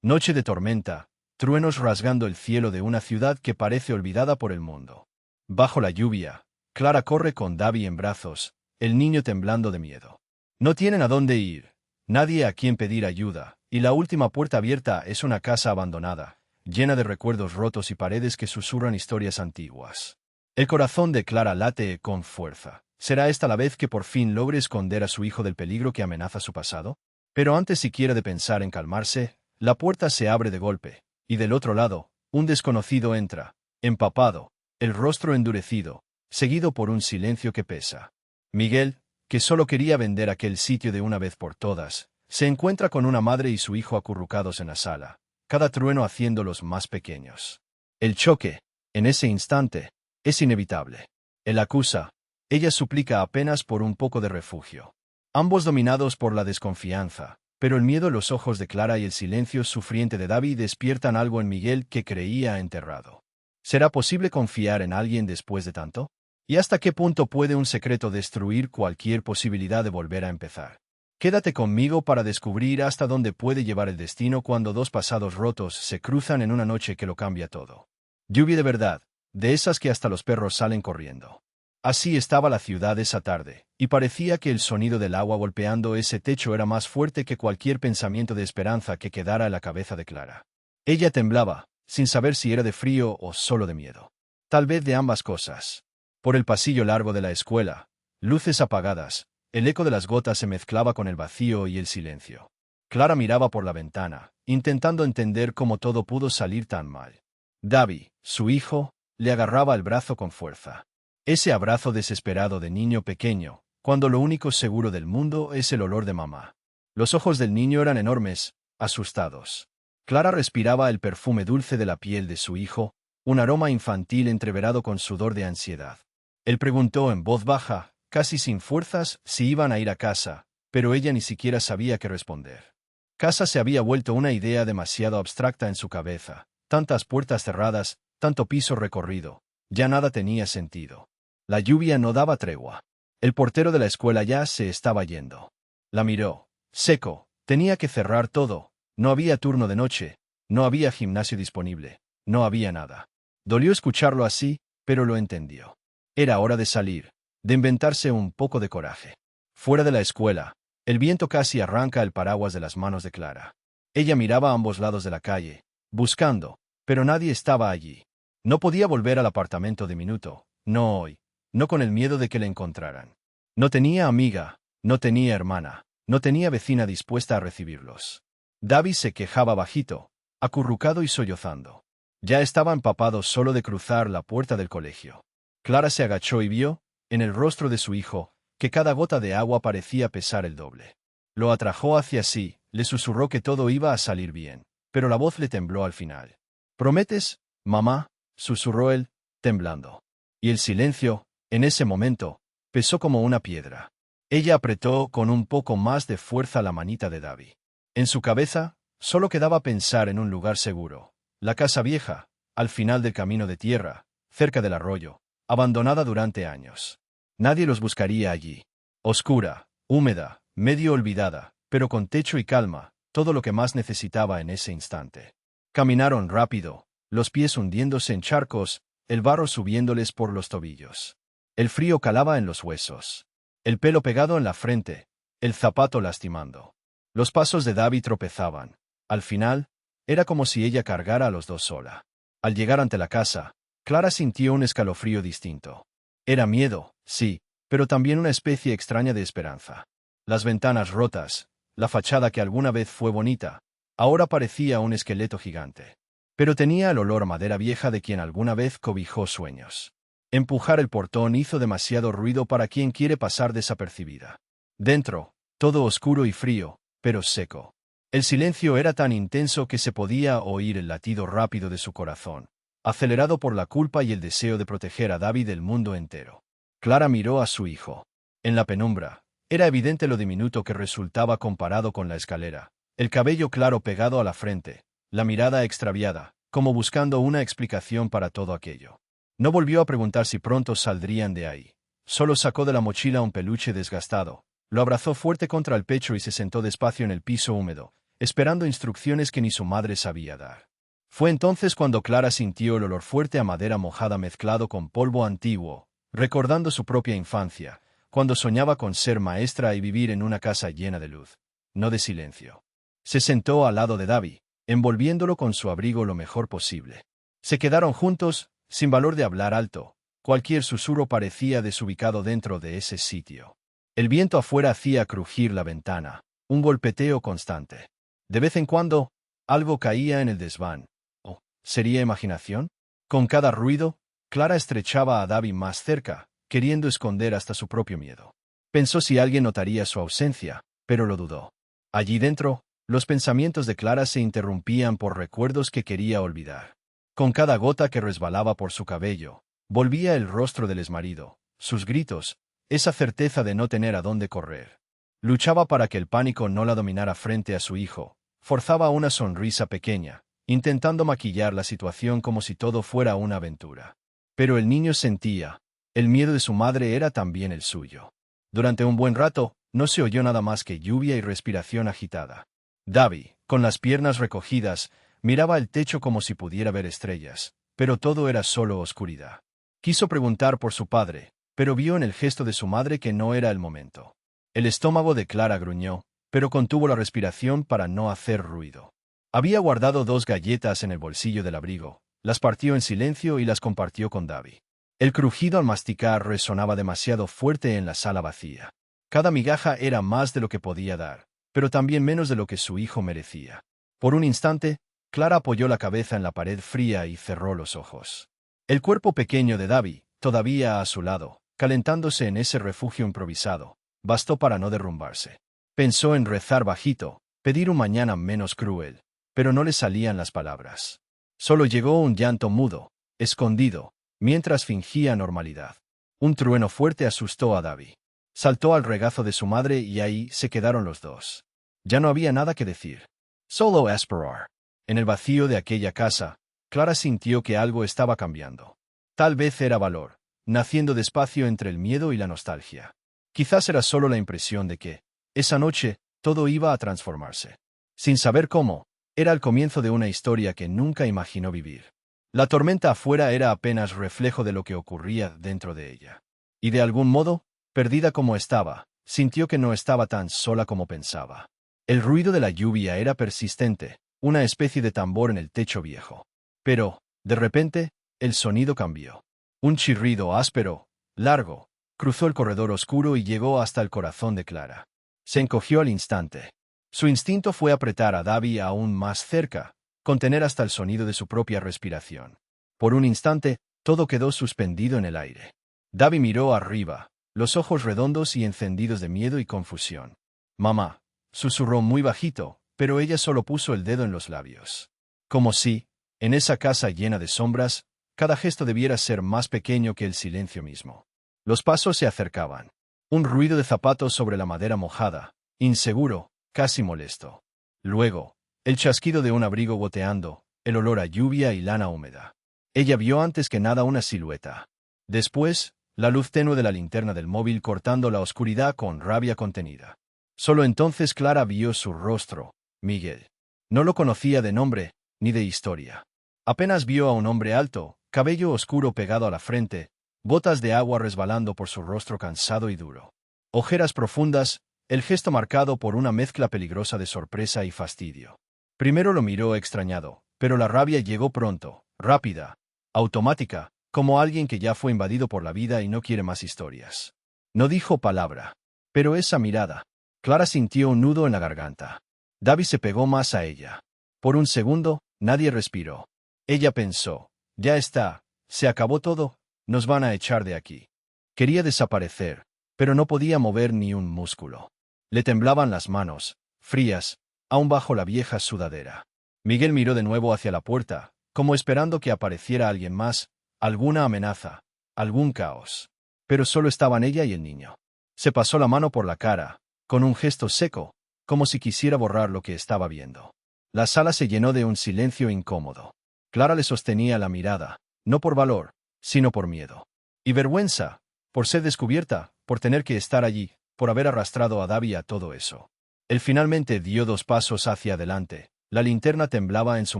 Noche de tormenta, truenos rasgando el cielo de una ciudad que parece olvidada por el mundo. Bajo la lluvia, Clara corre con Davi en brazos, el niño temblando de miedo. No tienen a dónde ir, nadie a quien pedir ayuda, y la última puerta abierta es una casa abandonada, llena de recuerdos rotos y paredes que susurran historias antiguas. El corazón de Clara late con fuerza. ¿Será esta la vez que por fin logre esconder a su hijo del peligro que amenaza su pasado? Pero antes siquiera de pensar en calmarse, la puerta se abre de golpe, y del otro lado, un desconocido entra, empapado, el rostro endurecido, seguido por un silencio que pesa. Miguel, que solo quería vender aquel sitio de una vez por todas, se encuentra con una madre y su hijo acurrucados en la sala, cada trueno haciéndolos más pequeños. El choque, en ese instante, es inevitable. Él acusa, ella suplica apenas por un poco de refugio. Ambos dominados por la desconfianza, pero el miedo en los ojos de Clara y el silencio sufriente de Davi despiertan algo en Miguel que creía enterrado. ¿Será posible confiar en alguien después de tanto? ¿Y hasta qué punto puede un secreto destruir cualquier posibilidad de volver a empezar? Quédate conmigo para descubrir hasta dónde puede llevar el destino cuando dos pasados rotos se cruzan en una noche que lo cambia todo. Lluvia de verdad, de esas que hasta los perros salen corriendo. Así estaba la ciudad esa tarde, y parecía que el sonido del agua golpeando ese techo era más fuerte que cualquier pensamiento de esperanza que quedara en la cabeza de Clara. Ella temblaba, sin saber si era de frío o solo de miedo. Tal vez de ambas cosas. Por el pasillo largo de la escuela, luces apagadas, el eco de las gotas se mezclaba con el vacío y el silencio. Clara miraba por la ventana, intentando entender cómo todo pudo salir tan mal. Davi, su hijo, le agarraba el brazo con fuerza. Ese abrazo desesperado de niño pequeño, cuando lo único seguro del mundo es el olor de mamá. Los ojos del niño eran enormes, asustados. Clara respiraba el perfume dulce de la piel de su hijo, un aroma infantil entreverado con sudor de ansiedad. Él preguntó en voz baja, casi sin fuerzas, si iban a ir a casa, pero ella ni siquiera sabía qué responder. Casa se había vuelto una idea demasiado abstracta en su cabeza, tantas puertas cerradas, tanto piso recorrido, ya nada tenía sentido. La lluvia no daba tregua. El portero de la escuela ya se estaba yendo. La miró. Seco. Tenía que cerrar todo. No había turno de noche. No había gimnasio disponible. No había nada. Dolió escucharlo así, pero lo entendió. Era hora de salir, de inventarse un poco de coraje. Fuera de la escuela, el viento casi arranca el paraguas de las manos de Clara. Ella miraba a ambos lados de la calle, buscando, pero nadie estaba allí. No podía volver al apartamento diminuto, no hoy. No con el miedo de que le encontraran. No tenía amiga, no tenía hermana, no tenía vecina dispuesta a recibirlos. Davi se quejaba bajito, acurrucado y sollozando. Ya estaba empapado solo de cruzar la puerta del colegio. Clara se agachó y vio, en el rostro de su hijo, que cada gota de agua parecía pesar el doble. Lo atrajo hacia sí, le susurró que todo iba a salir bien, pero la voz le tembló al final. ¿Prometes, mamá?, susurró él, temblando. Y el silencio, en ese momento, pesó como una piedra. Ella apretó con un poco más de fuerza la manita de Davi. En su cabeza, solo quedaba pensar en un lugar seguro. La casa vieja, al final del camino de tierra, cerca del arroyo, abandonada durante años. Nadie los buscaría allí. Oscura, húmeda, medio olvidada, pero con techo y calma, todo lo que más necesitaba en ese instante. Caminaron rápido, los pies hundiéndose en charcos, el barro subiéndoles por los tobillos. El frío calaba en los huesos. El pelo pegado en la frente, el zapato lastimando. Los pasos de Davi tropezaban. Al final, era como si ella cargara a los dos sola. Al llegar ante la casa, Clara sintió un escalofrío distinto. Era miedo, sí, pero también una especie extraña de esperanza. Las ventanas rotas, la fachada que alguna vez fue bonita, ahora parecía un esqueleto gigante. Pero tenía el olor a madera vieja de quien alguna vez cobijó sueños. Empujar el portón hizo demasiado ruido para quien quiere pasar desapercibida. Dentro, todo oscuro y frío, pero seco. El silencio era tan intenso que se podía oír el latido rápido de su corazón, acelerado por la culpa y el deseo de proteger a Davi del mundo entero. Clara miró a su hijo. En la penumbra, era evidente lo diminuto que resultaba comparado con la escalera, el cabello claro pegado a la frente, la mirada extraviada, como buscando una explicación para todo aquello. No volvió a preguntar si pronto saldrían de ahí. Solo sacó de la mochila un peluche desgastado, lo abrazó fuerte contra el pecho y se sentó despacio en el piso húmedo, esperando instrucciones que ni su madre sabía dar. Fue entonces cuando Clara sintió el olor fuerte a madera mojada mezclado con polvo antiguo, recordando su propia infancia, cuando soñaba con ser maestra y vivir en una casa llena de luz, no de silencio. Se sentó al lado de Davi, envolviéndolo con su abrigo lo mejor posible. Se quedaron juntos, sin valor de hablar alto. Cualquier susurro parecía desubicado dentro de ese sitio. El viento afuera hacía crujir la ventana, un golpeteo constante. De vez en cuando, algo caía en el desván. ¿O sería imaginación? Con cada ruido, Clara estrechaba a Davi más cerca, queriendo esconder hasta su propio miedo. Pensó si alguien notaría su ausencia, pero lo dudó. Allí dentro, los pensamientos de Clara se interrumpían por recuerdos que quería olvidar. Con cada gota que resbalaba por su cabello, volvía el rostro del exmarido, sus gritos, esa certeza de no tener a dónde correr. Luchaba para que el pánico no la dominara frente a su hijo, forzaba una sonrisa pequeña, intentando maquillar la situación como si todo fuera una aventura. Pero el niño sentía, el miedo de su madre era también el suyo. Durante un buen rato, no se oyó nada más que lluvia y respiración agitada. Davi, con las piernas recogidas, miraba el techo como si pudiera ver estrellas, pero todo era solo oscuridad. Quiso preguntar por su padre, pero vio en el gesto de su madre que no era el momento. El estómago de Clara gruñó, pero contuvo la respiración para no hacer ruido. Había guardado 2 galletas en el bolsillo del abrigo, las partió en silencio y las compartió con Davi. El crujido al masticar resonaba demasiado fuerte en la sala vacía. Cada migaja era más de lo que podía dar, pero también menos de lo que su hijo merecía. Por un instante, Clara apoyó la cabeza en la pared fría y cerró los ojos. El cuerpo pequeño de Davi, todavía a su lado, calentándose en ese refugio improvisado, bastó para no derrumbarse. Pensó en rezar bajito, pedir un mañana menos cruel, pero no le salían las palabras. Solo llegó un llanto mudo, escondido, mientras fingía normalidad. Un trueno fuerte asustó a Davi. Saltó al regazo de su madre y ahí se quedaron los dos. Ya no había nada que decir. Solo esperar. En el vacío de aquella casa, Clara sintió que algo estaba cambiando. Tal vez era valor, naciendo despacio entre el miedo y la nostalgia. Quizás era solo la impresión de que, esa noche, todo iba a transformarse. Sin saber cómo, era el comienzo de una historia que nunca imaginó vivir. La tormenta afuera era apenas reflejo de lo que ocurría dentro de ella. Y de algún modo, perdida como estaba, sintió que no estaba tan sola como pensaba. El ruido de la lluvia era persistente, una especie de tambor en el techo viejo. Pero, de repente, el sonido cambió. Un chirrido áspero, largo, cruzó el corredor oscuro y llegó hasta el corazón de Clara. Se encogió al instante. Su instinto fue apretar a Davi aún más cerca, contener hasta el sonido de su propia respiración. Por un instante, todo quedó suspendido en el aire. Davi miró arriba, los ojos redondos y encendidos de miedo y confusión. «Mamá», susurró muy bajito, pero ella solo puso el dedo en los labios. Como si, en esa casa llena de sombras, cada gesto debiera ser más pequeño que el silencio mismo. Los pasos se acercaban. Un ruido de zapatos sobre la madera mojada, inseguro, casi molesto. Luego, el chasquido de un abrigo goteando, el olor a lluvia y lana húmeda. Ella vio antes que nada una silueta. Después, la luz tenue de la linterna del móvil cortando la oscuridad con rabia contenida. Solo entonces Clara vio su rostro, Miguel. No lo conocía de nombre, ni de historia. Apenas vio a un hombre alto, cabello oscuro pegado a la frente, gotas de agua resbalando por su rostro cansado y duro. Ojeras profundas, el gesto marcado por una mezcla peligrosa de sorpresa y fastidio. Primero lo miró extrañado, pero la rabia llegó pronto, rápida, automática, como alguien que ya fue invadido por la vida y no quiere más historias. No dijo palabra. Pero esa mirada. Clara sintió un nudo en la garganta. Davi se pegó más a ella. Por un segundo, nadie respiró. Ella pensó, ya está, se acabó todo, nos van a echar de aquí. Quería desaparecer, pero no podía mover ni un músculo. Le temblaban las manos, frías, aún bajo la vieja sudadera. Miguel miró de nuevo hacia la puerta, como esperando que apareciera alguien más, alguna amenaza, algún caos. Pero solo estaban ella y el niño. Se pasó la mano por la cara, con un gesto seco, como si quisiera borrar lo que estaba viendo. La sala se llenó de un silencio incómodo. Clara le sostenía la mirada, no por valor, sino por miedo. Y vergüenza, por ser descubierta, por tener que estar allí, por haber arrastrado a Davi a todo eso. Él finalmente dio 2 pasos hacia adelante. La linterna temblaba en su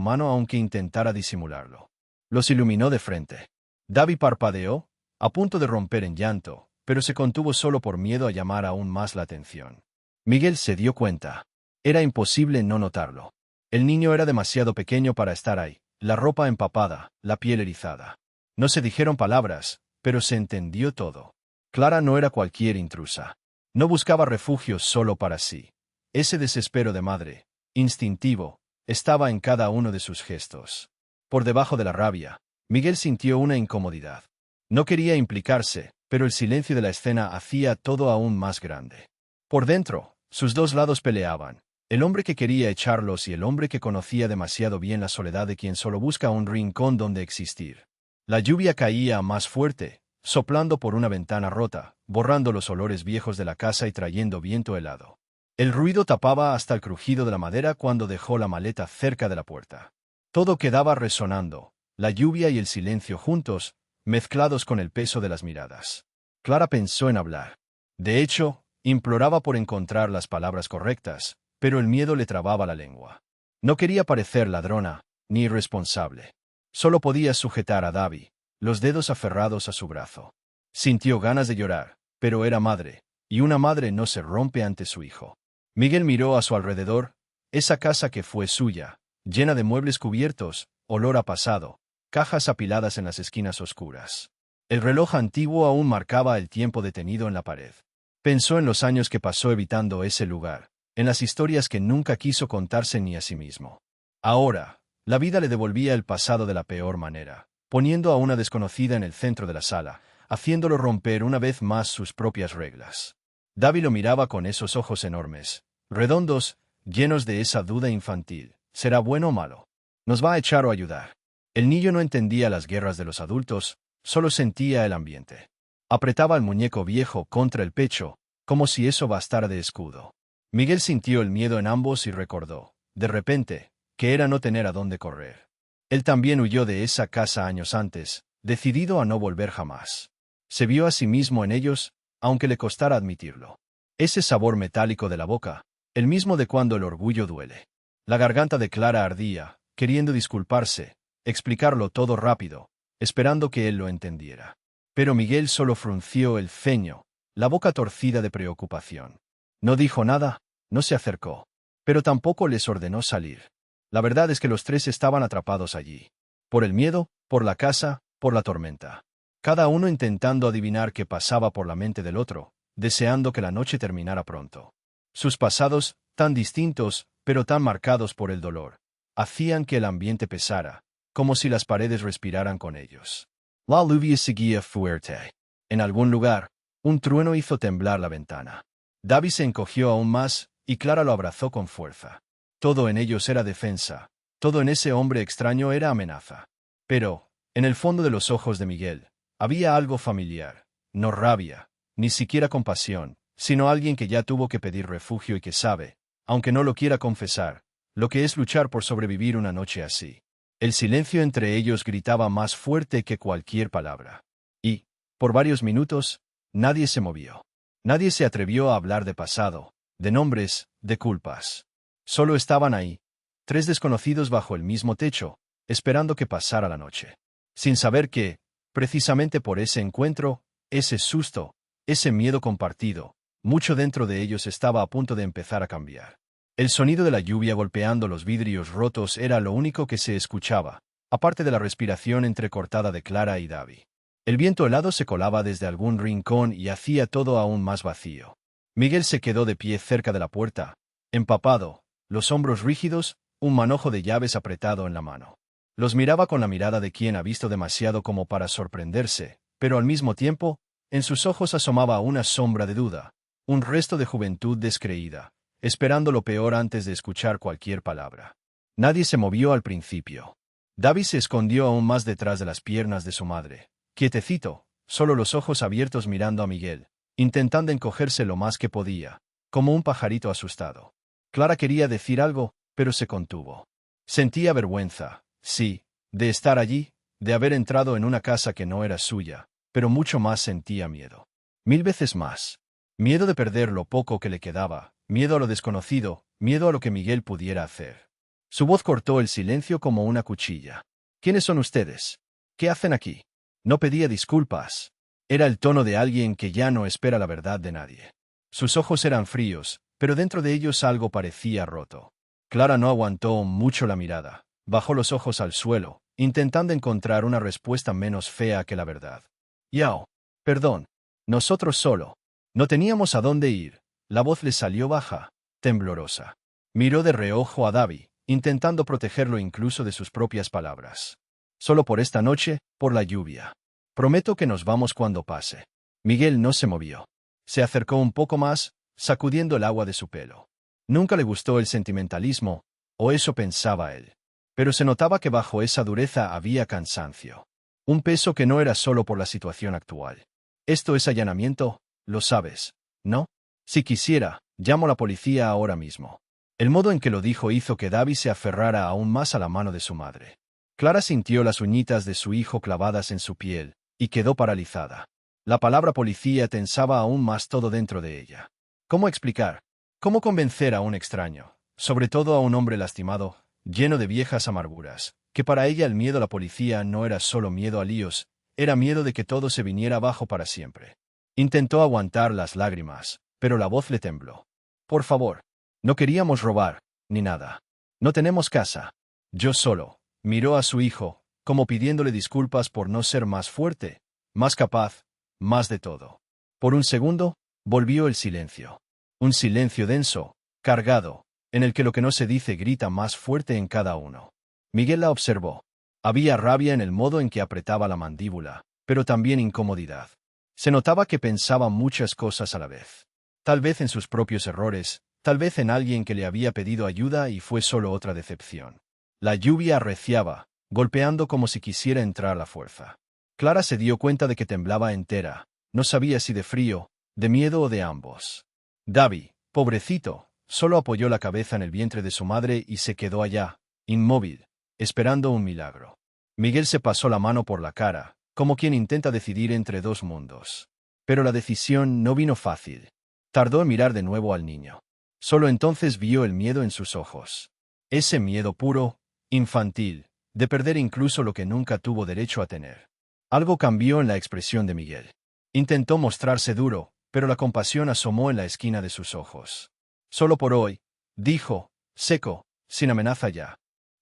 mano aunque intentara disimularlo. Los iluminó de frente. Davy parpadeó, a punto de romper en llanto, pero se contuvo solo por miedo a llamar aún más la atención. Miguel se dio cuenta. Era imposible no notarlo. El niño era demasiado pequeño para estar ahí, la ropa empapada, la piel erizada. No se dijeron palabras, pero se entendió todo. Clara no era cualquier intrusa. No buscaba refugio solo para sí. Ese desespero de madre, instintivo, estaba en cada uno de sus gestos. Por debajo de la rabia, Miguel sintió una incomodidad. No quería implicarse, pero el silencio de la escena hacía todo aún más grande. Por dentro, sus dos lados peleaban. El hombre que quería echarlos y el hombre que conocía demasiado bien la soledad de quien solo busca un rincón donde existir. La lluvia caía más fuerte, soplando por una ventana rota, borrando los olores viejos de la casa y trayendo viento helado. El ruido tapaba hasta el crujido de la madera cuando dejó la maleta cerca de la puerta. Todo quedaba resonando, la lluvia y el silencio juntos, mezclados con el peso de las miradas. Clara pensó en hablar. De hecho, imploraba por encontrar las palabras correctas, pero el miedo le trababa la lengua. No quería parecer ladrona, ni irresponsable. Solo podía sujetar a Davy, los dedos aferrados a su brazo. Sintió ganas de llorar, pero era madre, y una madre no se rompe ante su hijo. Miguel miró a su alrededor, esa casa que fue suya, llena de muebles cubiertos, olor a pasado, cajas apiladas en las esquinas oscuras. El reloj antiguo aún marcaba el tiempo detenido en la pared. Pensó en los años que pasó evitando ese lugar, en las historias que nunca quiso contarse ni a sí mismo. Ahora, la vida le devolvía el pasado de la peor manera, poniendo a una desconocida en el centro de la sala, haciéndolo romper una vez más sus propias reglas. Davy lo miraba con esos ojos enormes, redondos, llenos de esa duda infantil. ¿Será bueno o malo? ¿Nos va a echar o ayudar? El niño no entendía las guerras de los adultos, solo sentía el ambiente. Apretaba al muñeco viejo contra el pecho, como si eso bastara de escudo. Miguel sintió el miedo en ambos y recordó, de repente, que era no tener a dónde correr. Él también huyó de esa casa años antes, decidido a no volver jamás. Se vio a sí mismo en ellos, aunque le costara admitirlo. Ese sabor metálico de la boca, el mismo de cuando el orgullo duele. La garganta de Clara ardía, queriendo disculparse, explicarlo todo rápido, esperando que él lo entendiera. Pero Miguel solo frunció el ceño, la boca torcida de preocupación. No dijo nada, no se acercó, pero tampoco les ordenó salir. La verdad es que los tres estaban atrapados allí. Por el miedo, por la casa, por la tormenta. Cada uno intentando adivinar qué pasaba por la mente del otro, deseando que la noche terminara pronto. Sus pasados, tan distintos, pero tan marcados por el dolor, hacían que el ambiente pesara, como si las paredes respiraran con ellos. La lluvia seguía fuerte. En algún lugar, un trueno hizo temblar la ventana. Davy se encogió aún más, y Clara lo abrazó con fuerza. Todo en ellos era defensa, todo en ese hombre extraño era amenaza. Pero, en el fondo de los ojos de Miguel, había algo familiar, no rabia, ni siquiera compasión, sino alguien que ya tuvo que pedir refugio y que sabe, aunque no lo quiera confesar, lo que es luchar por sobrevivir una noche así. El silencio entre ellos gritaba más fuerte que cualquier palabra. Y, por varios minutos, nadie se movió. Nadie se atrevió a hablar de pasado, de nombres, de culpas. Solo estaban ahí, tres desconocidos bajo el mismo techo, esperando que pasara la noche. Sin saber que, precisamente por ese encuentro, ese susto, ese miedo compartido, mucho dentro de ellos estaba a punto de empezar a cambiar. El sonido de la lluvia golpeando los vidrios rotos era lo único que se escuchaba, aparte de la respiración entrecortada de Clara y Davy. El viento helado se colaba desde algún rincón y hacía todo aún más vacío. Miguel se quedó de pie cerca de la puerta, empapado, los hombros rígidos, un manojo de llaves apretado en la mano. Los miraba con la mirada de quien ha visto demasiado como para sorprenderse, pero al mismo tiempo, en sus ojos asomaba una sombra de duda, un resto de juventud descreída, esperando lo peor antes de escuchar cualquier palabra. Nadie se movió al principio. Davy se escondió aún más detrás de las piernas de su madre, quietecito, solo los ojos abiertos mirando a Miguel, intentando encogerse lo más que podía, como un pajarito asustado. Clara quería decir algo, pero se contuvo. Sentía vergüenza, sí, de estar allí, de haber entrado en una casa que no era suya, pero mucho más sentía miedo. 1000 veces más. Miedo de perder lo poco que le quedaba, miedo a lo desconocido, miedo a lo que Miguel pudiera hacer. Su voz cortó el silencio como una cuchilla. ¿Quiénes son ustedes? ¿Qué hacen aquí? No pedía disculpas. Era el tono de alguien que ya no espera la verdad de nadie. Sus ojos eran fríos, pero dentro de ellos algo parecía roto. Clara no aguantó mucho la mirada. Bajó los ojos al suelo, intentando encontrar una respuesta menos fea que la verdad. Yao. Perdón. Nosotros solo. No teníamos a dónde ir. La voz le salió baja, temblorosa. Miró de reojo a Davi, intentando protegerlo incluso de sus propias palabras. Solo por esta noche, por la lluvia. Prometo que nos vamos cuando pase. Miguel no se movió. Se acercó un poco más, sacudiendo el agua de su pelo. Nunca le gustó el sentimentalismo, o eso pensaba él. Pero se notaba que bajo esa dureza había cansancio. Un peso que no era solo por la situación actual. Esto es allanamiento, lo sabes, ¿no? Si quisiera, llamo a la policía ahora mismo. El modo en que lo dijo hizo que Davi se aferrara aún más a la mano de su madre. Clara sintió las uñitas de su hijo clavadas en su piel, y quedó paralizada. La palabra policía tensaba aún más todo dentro de ella. ¿Cómo explicar? ¿Cómo convencer a un extraño, sobre todo a un hombre lastimado, lleno de viejas amarguras, que para ella el miedo a la policía no era solo miedo a líos, era miedo de que todo se viniera abajo para siempre? Intentó aguantar las lágrimas, pero la voz le tembló. Por favor. No queríamos robar, ni nada. No tenemos casa. Yo solo. Miró a su hijo, como pidiéndole disculpas por no ser más fuerte, más capaz, más de todo. Por un segundo, volvió el silencio. Un silencio denso, cargado, en el que lo que no se dice grita más fuerte en cada uno. Miguel la observó. Había rabia en el modo en que apretaba la mandíbula, pero también incomodidad. Se notaba que pensaba muchas cosas a la vez. Tal vez en sus propios errores, tal vez en alguien que le había pedido ayuda y fue solo otra decepción. La lluvia arreciaba, golpeando como si quisiera entrar a la fuerza. Clara se dio cuenta de que temblaba entera, no sabía si de frío, de miedo o de ambos. Davi, pobrecito, solo apoyó la cabeza en el vientre de su madre y se quedó allá, inmóvil, esperando un milagro. Miguel se pasó la mano por la cara, como quien intenta decidir entre dos mundos. Pero la decisión no vino fácil. Tardó en mirar de nuevo al niño. Solo entonces vio el miedo en sus ojos. Ese miedo puro, infantil, de perder incluso lo que nunca tuvo derecho a tener. Algo cambió en la expresión de Miguel. Intentó mostrarse duro, pero la compasión asomó en la esquina de sus ojos. Solo por hoy, dijo, seco, sin amenaza ya.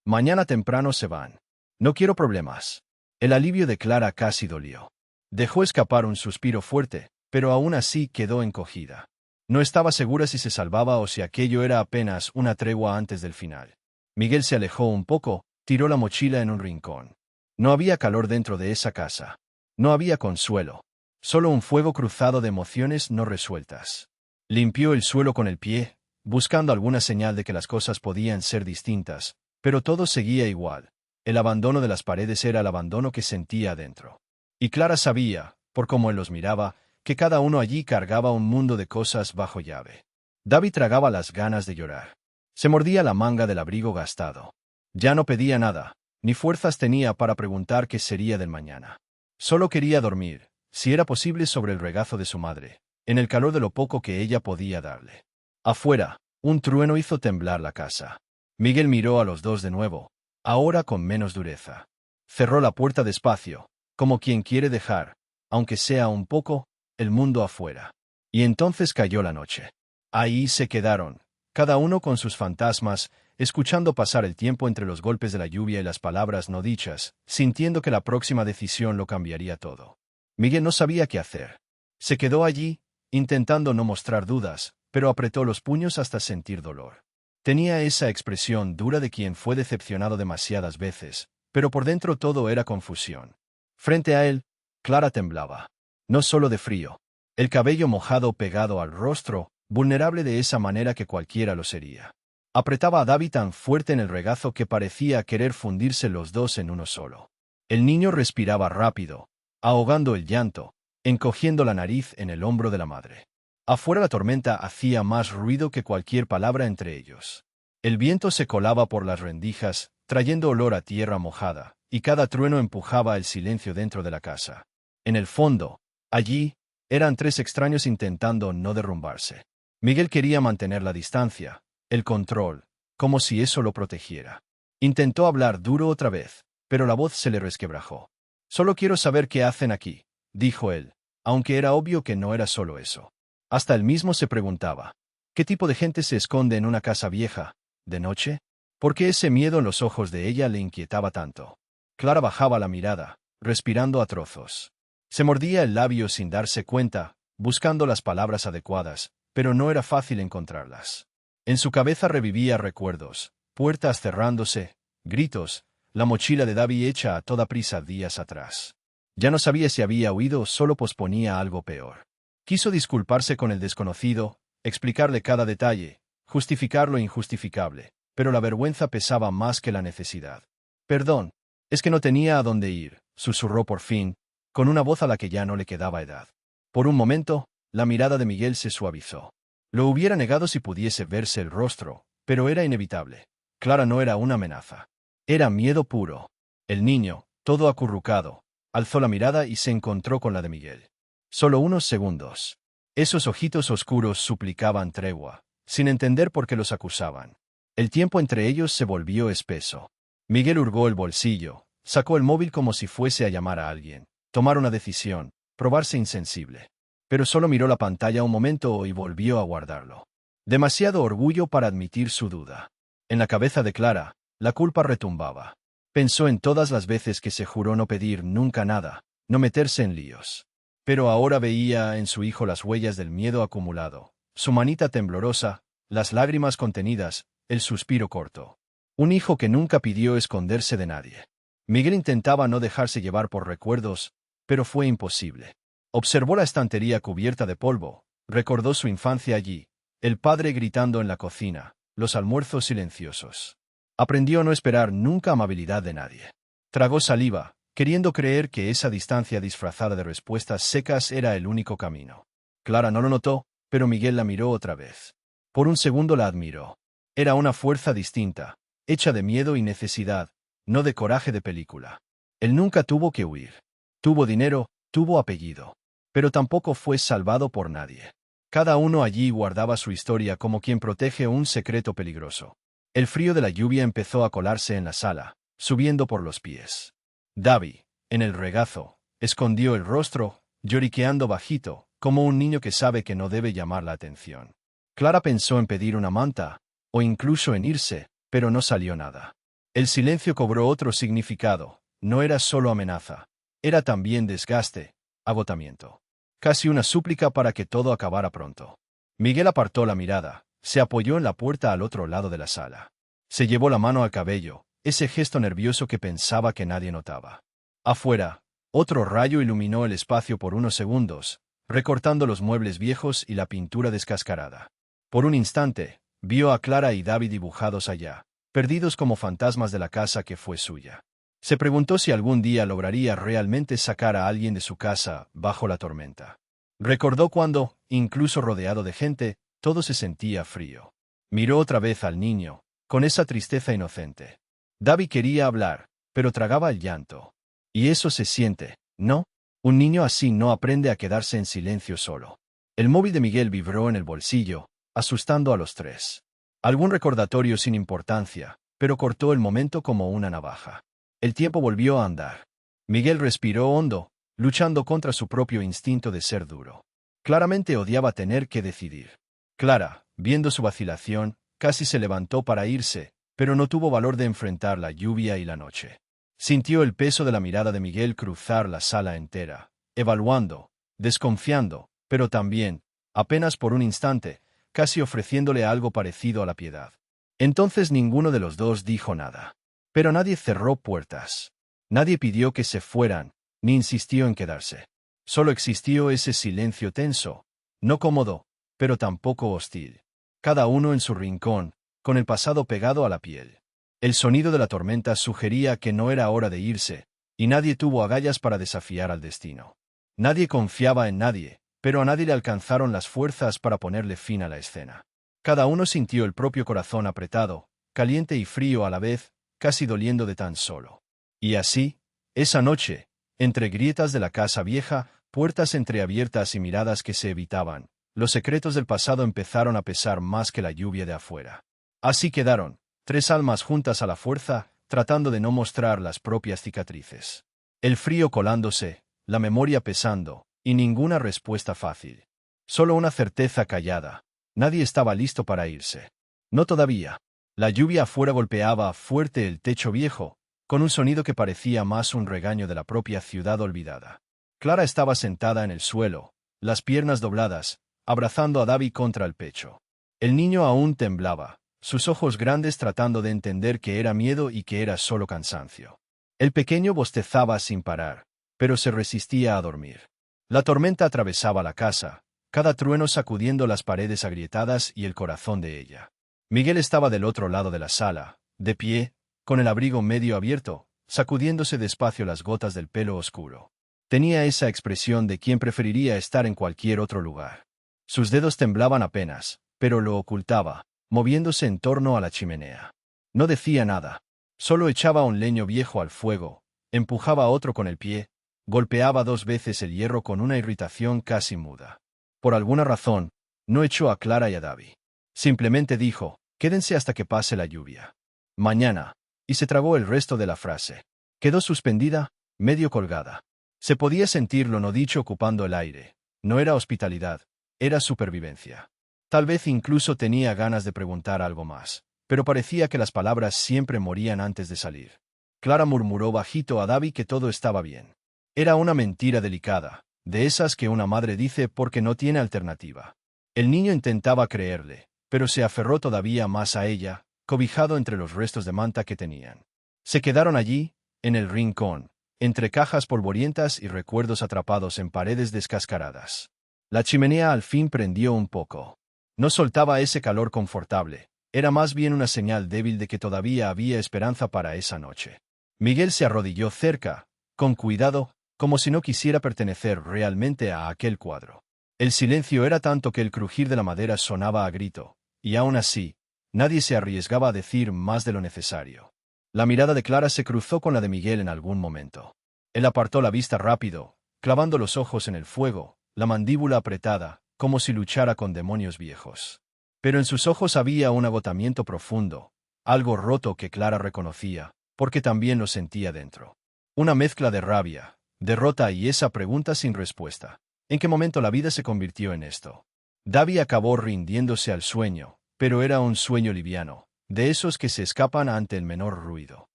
Mañana temprano se van. No quiero problemas. El alivio de Clara casi dolió. Dejó escapar un suspiro fuerte, pero aún así quedó encogida. No estaba segura si se salvaba o si aquello era apenas una tregua antes del final. Miguel se alejó un poco, tiró la mochila en un rincón. No había calor dentro de esa casa. No había consuelo. Solo un fuego cruzado de emociones no resueltas. Limpió el suelo con el pie, buscando alguna señal de que las cosas podían ser distintas, pero todo seguía igual. El abandono de las paredes era el abandono que sentía adentro. Y Clara sabía, por cómo él los miraba, que cada uno allí cargaba un mundo de cosas bajo llave. Davi tragaba las ganas de llorar. Se mordía la manga del abrigo gastado. Ya no pedía nada, ni fuerzas tenía para preguntar qué sería del mañana. Solo quería dormir, si era posible sobre el regazo de su madre, en el calor de lo poco que ella podía darle. Afuera, un trueno hizo temblar la casa. Miguel miró a los dos de nuevo, ahora con menos dureza. Cerró la puerta despacio, como quien quiere dejar, aunque sea un poco, el mundo afuera. Y entonces cayó la noche. Ahí se quedaron, cada uno con sus fantasmas, escuchando pasar el tiempo entre los golpes de la lluvia y las palabras no dichas, sintiendo que la próxima decisión lo cambiaría todo. Miguel no sabía qué hacer. Se quedó allí, intentando no mostrar dudas, pero apretó los puños hasta sentir dolor. Tenía esa expresión dura de quien fue decepcionado demasiadas veces, pero por dentro todo era confusión. Frente a él, Clara temblaba. No solo de frío. El cabello mojado pegado al rostro, vulnerable de esa manera que cualquiera lo sería. Apretaba a Davi tan fuerte en el regazo que parecía querer fundirse los dos en uno solo. El niño respiraba rápido, ahogando el llanto, encogiendo la nariz en el hombro de la madre. Afuera la tormenta hacía más ruido que cualquier palabra entre ellos. El viento se colaba por las rendijas, trayendo olor a tierra mojada, y cada trueno empujaba el silencio dentro de la casa. En el fondo, allí, eran tres extraños intentando no derrumbarse. Miguel quería mantener la distancia, el control, como si eso lo protegiera. Intentó hablar duro otra vez, pero la voz se le resquebrajó. «Solo quiero saber qué hacen aquí», dijo él, aunque era obvio que no era solo eso. Hasta él mismo se preguntaba, ¿qué tipo de gente se esconde en una casa vieja, de noche? ¿Por qué ese miedo en los ojos de ella le inquietaba tanto? Clara bajaba la mirada, respirando a trozos. Se mordía el labio sin darse cuenta, buscando las palabras adecuadas, pero no era fácil encontrarlas. En su cabeza revivía recuerdos, puertas cerrándose, gritos, la mochila de Davi hecha a toda prisa días atrás. Ya no sabía si había huido o solo posponía algo peor. Quiso disculparse con el desconocido, explicarle cada detalle, justificar lo injustificable, pero la vergüenza pesaba más que la necesidad. «Perdón, es que no tenía a dónde ir», susurró por fin, con una voz a la que ya no le quedaba edad. Por un momento, la mirada de Miguel se suavizó. Lo hubiera negado si pudiese verse el rostro, pero era inevitable. Clara no era una amenaza. Era miedo puro. El niño, todo acurrucado, alzó la mirada y se encontró con la de Miguel. Solo unos segundos. Esos ojitos oscuros suplicaban tregua, sin entender por qué los acusaban. El tiempo entre ellos se volvió espeso. Miguel hurgó el bolsillo, sacó el móvil como si fuese a llamar a alguien, tomar una decisión, probarse insensible. Pero solo miró la pantalla un momento y volvió a guardarlo. Demasiado orgullo para admitir su duda. En la cabeza de Clara, la culpa retumbaba. Pensó en todas las veces que se juró no pedir nunca nada, no meterse en líos. Pero ahora veía en su hijo las huellas del miedo acumulado, su manita temblorosa, las lágrimas contenidas, el suspiro corto. Un hijo que nunca pidió esconderse de nadie. Miguel intentaba no dejarse llevar por recuerdos, pero fue imposible. Observó la estantería cubierta de polvo, recordó su infancia allí, el padre gritando en la cocina, los almuerzos silenciosos. Aprendió a no esperar nunca amabilidad de nadie. Tragó saliva, queriendo creer que esa distancia disfrazada de respuestas secas era el único camino. Clara no lo notó, pero Miguel la miró otra vez. Por un segundo la admiró. Era una fuerza distinta, hecha de miedo y necesidad, no de coraje de película. Él nunca tuvo que huir. Tuvo dinero, tuvo apellido. Pero tampoco fue salvado por nadie. Cada uno allí guardaba su historia como quien protege un secreto peligroso. El frío de la lluvia empezó a colarse en la sala, subiendo por los pies. Davi, en el regazo, escondió el rostro, lloriqueando bajito, como un niño que sabe que no debe llamar la atención. Clara pensó en pedir una manta, o incluso en irse, pero no salió nada. El silencio cobró otro significado, no era solo amenaza, era también desgaste, agotamiento. Casi una súplica para que todo acabara pronto. Miguel apartó la mirada, se apoyó en la puerta al otro lado de la sala. Se llevó la mano al cabello, ese gesto nervioso que pensaba que nadie notaba. Afuera, otro rayo iluminó el espacio por unos segundos, recortando los muebles viejos y la pintura descascarada. Por un instante, vio a Clara y Davi dibujados allá, perdidos como fantasmas de la casa que fue suya. Se preguntó si algún día lograría realmente sacar a alguien de su casa bajo la tormenta. Recordó cuando, incluso rodeado de gente, todo se sentía frío. Miró otra vez al niño, con esa tristeza inocente. Davi quería hablar, pero tragaba el llanto. Y eso se siente, ¿no? Un niño así no aprende a quedarse en silencio solo. El móvil de Miguel vibró en el bolsillo, asustando a los tres. Algún recordatorio sin importancia, pero cortó el momento como una navaja. El tiempo volvió a andar. Miguel respiró hondo, luchando contra su propio instinto de ser duro. Claramente odiaba tener que decidir. Clara, viendo su vacilación, casi se levantó para irse, pero no tuvo valor de enfrentar la lluvia y la noche. Sintió el peso de la mirada de Miguel cruzar la sala entera, evaluando, desconfiando, pero también, apenas por un instante, casi ofreciéndole algo parecido a la piedad. Entonces ninguno de los dos dijo nada. Pero nadie cerró puertas. Nadie pidió que se fueran, ni insistió en quedarse. Solo existió ese silencio tenso, no cómodo, pero tampoco hostil. Cada uno en su rincón, con el pasado pegado a la piel. El sonido de la tormenta sugería que no era hora de irse, y nadie tuvo agallas para desafiar al destino. Nadie confiaba en nadie, pero a nadie le alcanzaron las fuerzas para ponerle fin a la escena. Cada uno sintió el propio corazón apretado, caliente y frío a la vez, casi doliendo de tan solo. Y así, esa noche, entre grietas de la casa vieja, puertas entreabiertas y miradas que se evitaban, los secretos del pasado empezaron a pesar más que la lluvia de afuera. Así quedaron, tres almas juntas a la fuerza, tratando de no mostrar las propias cicatrices. El frío colándose, la memoria pesando, y ninguna respuesta fácil. Solo una certeza callada. Nadie estaba listo para irse. No todavía. La lluvia afuera golpeaba fuerte el techo viejo, con un sonido que parecía más un regaño de la propia ciudad olvidada. Clara estaba sentada en el suelo, las piernas dobladas, abrazando a Davi contra el pecho. El niño aún temblaba, sus ojos grandes tratando de entender que era miedo y que era solo cansancio. El pequeño bostezaba sin parar, pero se resistía a dormir. La tormenta atravesaba la casa, cada trueno sacudiendo las paredes agrietadas y el corazón de ella. Miguel estaba del otro lado de la sala, de pie, con el abrigo medio abierto, sacudiéndose despacio las gotas del pelo oscuro. Tenía esa expresión de quien preferiría estar en cualquier otro lugar. Sus dedos temblaban apenas, pero lo ocultaba, moviéndose en torno a la chimenea. No decía nada. Solo echaba un leño viejo al fuego, empujaba otro con el pie, golpeaba 2 veces el hierro con una irritación casi muda. Por alguna razón, no echó a Clara y a Davi. Simplemente dijo, quédense hasta que pase la lluvia. Mañana. Y se tragó el resto de la frase. Quedó suspendida, medio colgada. Se podía sentir lo no dicho ocupando el aire. No era hospitalidad, era supervivencia. Tal vez incluso tenía ganas de preguntar algo más, pero parecía que las palabras siempre morían antes de salir. Clara murmuró bajito a Davi que todo estaba bien. Era una mentira delicada, de esas que una madre dice porque no tiene alternativa. El niño intentaba creerle, pero se aferró todavía más a ella, cobijado entre los restos de manta que tenían. Se quedaron allí, en el rincón, entre cajas polvorientas y recuerdos atrapados en paredes descascaradas. La chimenea al fin prendió un poco. No soltaba ese calor confortable, era más bien una señal débil de que todavía había esperanza para esa noche. Miguel se arrodilló cerca, con cuidado, como si no quisiera pertenecer realmente a aquel cuadro. El silencio era tanto que el crujir de la madera sonaba a grito, y aún así, nadie se arriesgaba a decir más de lo necesario. La mirada de Clara se cruzó con la de Miguel en algún momento. Él apartó la vista rápido, clavando los ojos en el fuego, la mandíbula apretada, como si luchara con demonios viejos. Pero en sus ojos había un agotamiento profundo, algo roto que Clara reconocía, porque también lo sentía dentro. Una mezcla de rabia, derrota y esa pregunta sin respuesta. ¿En qué momento la vida se convirtió en esto? Davi acabó rindiéndose al sueño, pero era un sueño liviano, de esos que se escapan ante el menor ruido.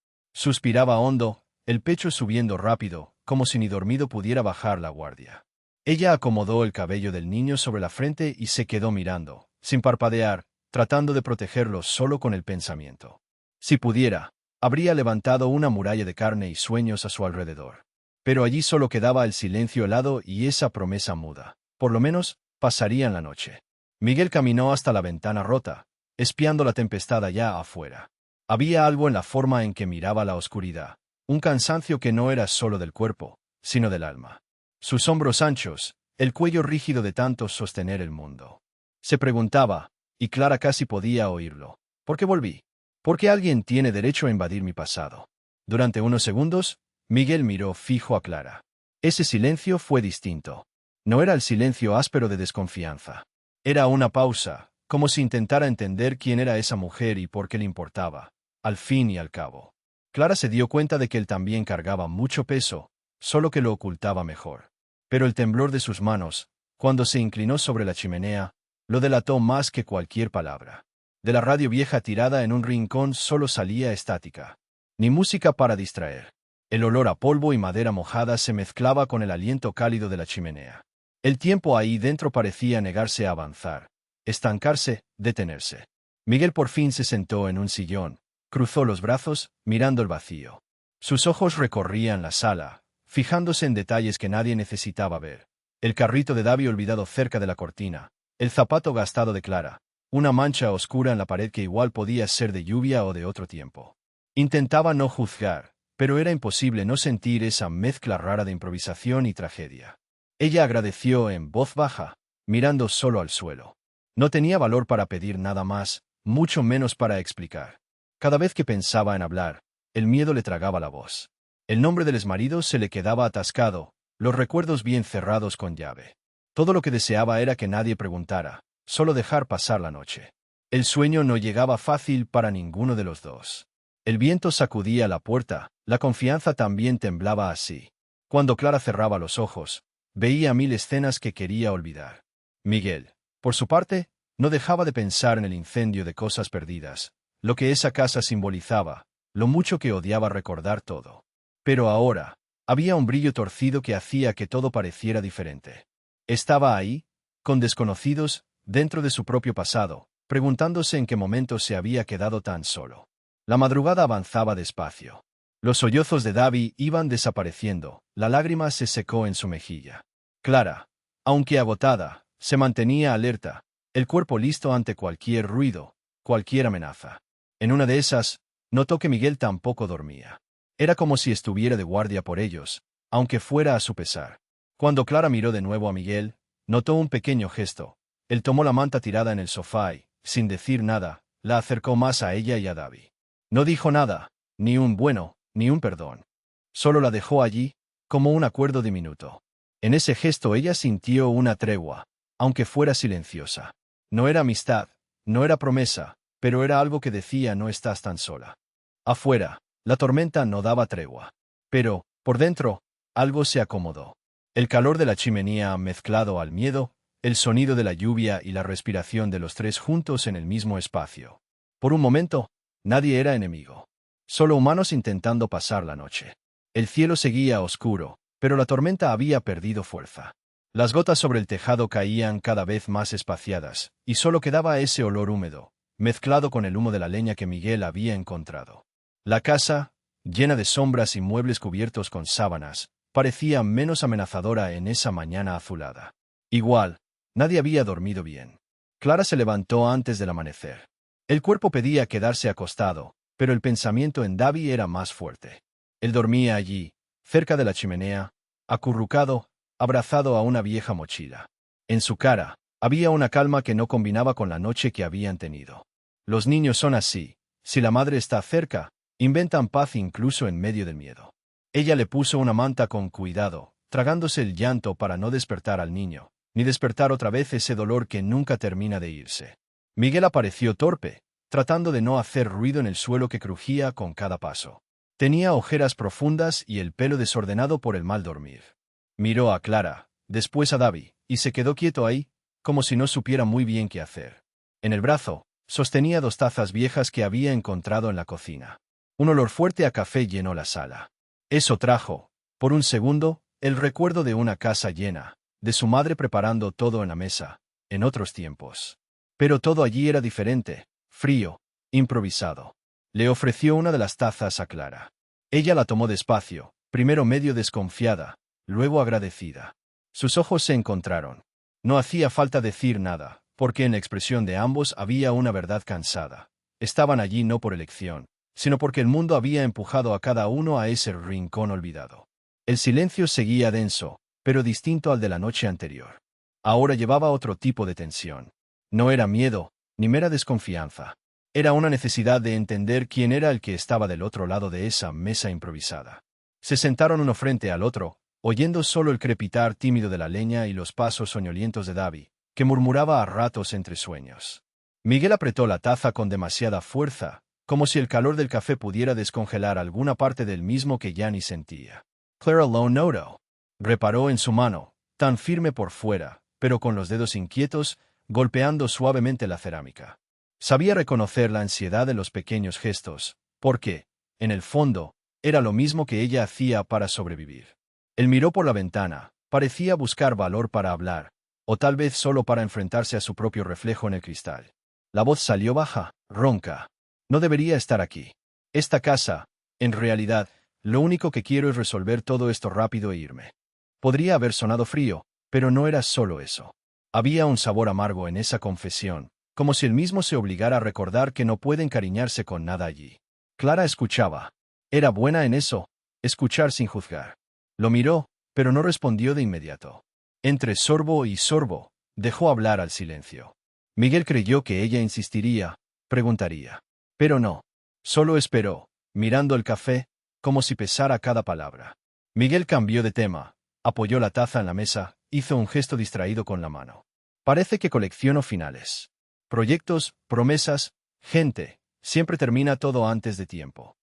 Suspiraba hondo, el pecho subiendo rápido, como si ni dormido pudiera bajar la guardia. Ella acomodó el cabello del niño sobre la frente y se quedó mirando, sin parpadear, tratando de protegerlo solo con el pensamiento. Si pudiera, habría levantado una muralla de carne y sueños a su alrededor. Pero allí solo quedaba el silencio helado y esa promesa muda. Por lo menos, pasarían la noche. Miguel caminó hasta la ventana rota, espiando la tempestad allá afuera. Había algo en la forma en que miraba la oscuridad, un cansancio que no era solo del cuerpo, sino del alma. Sus hombros anchos, el cuello rígido de tanto sostener el mundo. Se preguntaba, y Clara casi podía oírlo, ¿por qué volví? ¿Por qué alguien tiene derecho a invadir mi pasado? Durante unos segundos, Miguel miró fijo a Clara. Ese silencio fue distinto. No era el silencio áspero de desconfianza. Era una pausa, como si intentara entender quién era esa mujer y por qué le importaba, al fin y al cabo. Clara se dio cuenta de que él también cargaba mucho peso, solo que lo ocultaba mejor. Pero el temblor de sus manos, cuando se inclinó sobre la chimenea, lo delató más que cualquier palabra. De la radio vieja tirada en un rincón solo salía estática. Ni música para distraer. El olor a polvo y madera mojada se mezclaba con el aliento cálido de la chimenea. El tiempo ahí dentro parecía negarse a avanzar, estancarse, detenerse. Miguel por fin se sentó en un sillón, cruzó los brazos, mirando el vacío. Sus ojos recorrían la sala, fijándose en detalles que nadie necesitaba ver. El carrito de Davi olvidado cerca de la cortina, el zapato gastado de Clara, una mancha oscura en la pared que igual podía ser de lluvia o de otro tiempo. Intentaba no juzgar, pero era imposible no sentir esa mezcla rara de improvisación y tragedia. Ella agradeció en voz baja, mirando solo al suelo. No tenía valor para pedir nada más, mucho menos para explicar. Cada vez que pensaba en hablar, el miedo le tragaba la voz. El nombre del exmarido se le quedaba atascado, los recuerdos bien cerrados con llave. Todo lo que deseaba era que nadie preguntara, solo dejar pasar la noche. El sueño no llegaba fácil para ninguno de los dos. El viento sacudía la puerta, la confianza también temblaba así. Cuando Clara cerraba los ojos, veía mil escenas que quería olvidar. Miguel, por su parte, no dejaba de pensar en el incendio de cosas perdidas, lo que esa casa simbolizaba, lo mucho que odiaba recordar todo. Pero ahora, había un brillo torcido que hacía que todo pareciera diferente. Estaba ahí, con desconocidos, dentro de su propio pasado, preguntándose en qué momento se había quedado tan solo. La madrugada avanzaba despacio. Los sollozos de Davi iban desapareciendo, la lágrima se secó en su mejilla. Clara, aunque agotada, se mantenía alerta, el cuerpo listo ante cualquier ruido, cualquier amenaza. En una de esas, notó que Miguel tampoco dormía. Era como si estuviera de guardia por ellos, aunque fuera a su pesar. Cuando Clara miró de nuevo a Miguel, notó un pequeño gesto. Él tomó la manta tirada en el sofá y, sin decir nada, la acercó más a ella y a Davi. No dijo nada, ni un bueno, ni un perdón. Solo la dejó allí, como un acuerdo diminuto. En ese gesto ella sintió una tregua, aunque fuera silenciosa. No era amistad, no era promesa, pero era algo que decía no estás tan sola. Afuera, la tormenta no daba tregua. Pero, por dentro, algo se acomodó. El calor de la chimenea mezclado al miedo, el sonido de la lluvia y la respiración de los tres juntos en el mismo espacio. Por un momento, nadie era enemigo. Solo humanos intentando pasar la noche. El cielo seguía oscuro, pero la tormenta había perdido fuerza. Las gotas sobre el tejado caían cada vez más espaciadas, y solo quedaba ese olor húmedo, mezclado con el humo de la leña que Miguel había encontrado. La casa, llena de sombras y muebles cubiertos con sábanas, parecía menos amenazadora en esa mañana azulada. Igual, nadie había dormido bien. Clara se levantó antes del amanecer. El cuerpo pedía quedarse acostado, pero el pensamiento en Davi era más fuerte. Él dormía allí, cerca de la chimenea, acurrucado, abrazado a una vieja mochila. En su cara, había una calma que no combinaba con la noche que habían tenido. Los niños son así, si la madre está cerca, inventan paz incluso en medio del miedo. Ella le puso una manta con cuidado, tragándose el llanto para no despertar al niño, ni despertar otra vez ese dolor que nunca termina de irse. Miguel apareció torpe, tratando de no hacer ruido en el suelo que crujía con cada paso. Tenía ojeras profundas y el pelo desordenado por el mal dormir. Miró a Clara, después a Davi, y se quedó quieto ahí, como si no supiera muy bien qué hacer. En el brazo, sostenía 2 tazas viejas que había encontrado en la cocina. Un olor fuerte a café llenó la sala. Eso trajo, por un segundo, el recuerdo de una casa llena, de su madre preparando todo en la mesa, en otros tiempos. Pero todo allí era diferente, frío, improvisado. Le ofreció una de las tazas a Clara. Ella la tomó despacio, primero medio desconfiada, luego agradecida. Sus ojos se encontraron. No hacía falta decir nada, porque en la expresión de ambos había una verdad cansada. Estaban allí no por elección, sino porque el mundo había empujado a cada uno a ese rincón olvidado. El silencio seguía denso, pero distinto al de la noche anterior. Ahora llevaba otro tipo de tensión. No era miedo, ni mera desconfianza. Era una necesidad de entender quién era el que estaba del otro lado de esa mesa improvisada. Se sentaron uno frente al otro, oyendo solo el crepitar tímido de la leña y los pasos soñolientos de Davi, que murmuraba a ratos entre sueños. Miguel apretó la taza con demasiada fuerza, como si el calor del café pudiera descongelar alguna parte del mismo que ya ni sentía. Clara lo notó. Reparó en su mano, tan firme por fuera, pero con los dedos inquietos, golpeando suavemente la cerámica. Sabía reconocer la ansiedad de los pequeños gestos, porque, en el fondo, era lo mismo que ella hacía para sobrevivir. Él miró por la ventana, parecía buscar valor para hablar, o tal vez solo para enfrentarse a su propio reflejo en el cristal. La voz salió baja, ronca. No debería estar aquí. Esta casa, en realidad, lo único que quiero es resolver todo esto rápido e irme. Podría haber sonado frío, pero no era solo eso. Había un sabor amargo en esa confesión, como si él mismo se obligara a recordar que no puede encariñarse con nada allí. Clara escuchaba. Era buena en eso, escuchar sin juzgar. Lo miró, pero no respondió de inmediato. Entre sorbo y sorbo, dejó hablar al silencio. Miguel creyó que ella insistiría, preguntaría. Pero no. Solo esperó, mirando el café, como si pesara cada palabra. Miguel cambió de tema, apoyó la taza en la mesa, hizo un gesto distraído con la mano. Parece que colecciono finales. Proyectos, promesas, gente. Siempre termina todo antes de tiempo.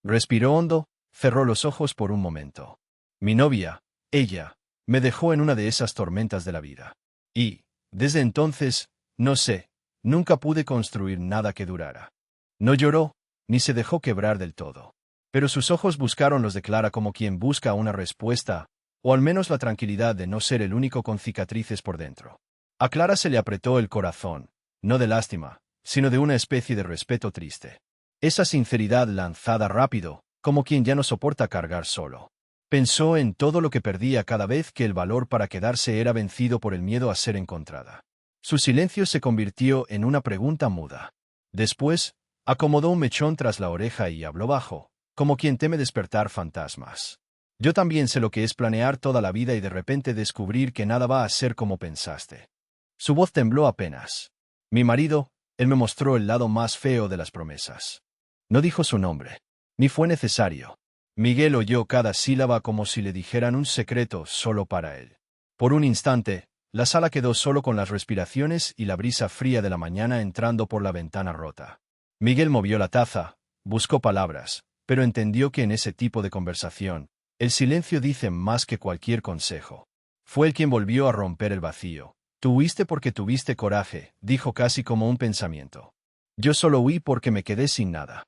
Respiró hondo, cerró los ojos por un momento. Mi novia, ella, me dejó en una de esas tormentas de la vida. Y, desde entonces, no sé, nunca pude construir nada que durara. No lloró, ni se dejó quebrar del todo. Pero sus ojos buscaron los de Clara como quien busca una respuesta, o al menos la tranquilidad de no ser el único con cicatrices por dentro. A Clara se le apretó el corazón, no de lástima, sino de una especie de respeto triste. Esa sinceridad lanzada rápido, como quien ya no soporta cargar solo. Pensó en todo lo que perdía cada vez que el valor para quedarse era vencido por el miedo a ser encontrada. Su silencio se convirtió en una pregunta muda. Después, acomodó un mechón tras la oreja y habló bajo, como quien teme despertar fantasmas. Yo también sé lo que es planear toda la vida y de repente descubrir que nada va a ser como pensaste. Su voz tembló apenas. Mi marido, él me mostró el lado más feo de las promesas. No dijo su nombre. Ni fue necesario. Miguel oyó cada sílaba como si le dijeran un secreto solo para él. Por un instante, la sala quedó solo con las respiraciones y la brisa fría de la mañana entrando por la ventana rota. Miguel movió la taza, buscó palabras, pero entendió que en ese tipo de conversación, el silencio dice más que cualquier consejo. Fue él quien volvió a romper el vacío. Tú huiste porque tuviste coraje, dijo casi como un pensamiento. Yo solo huí porque me quedé sin nada.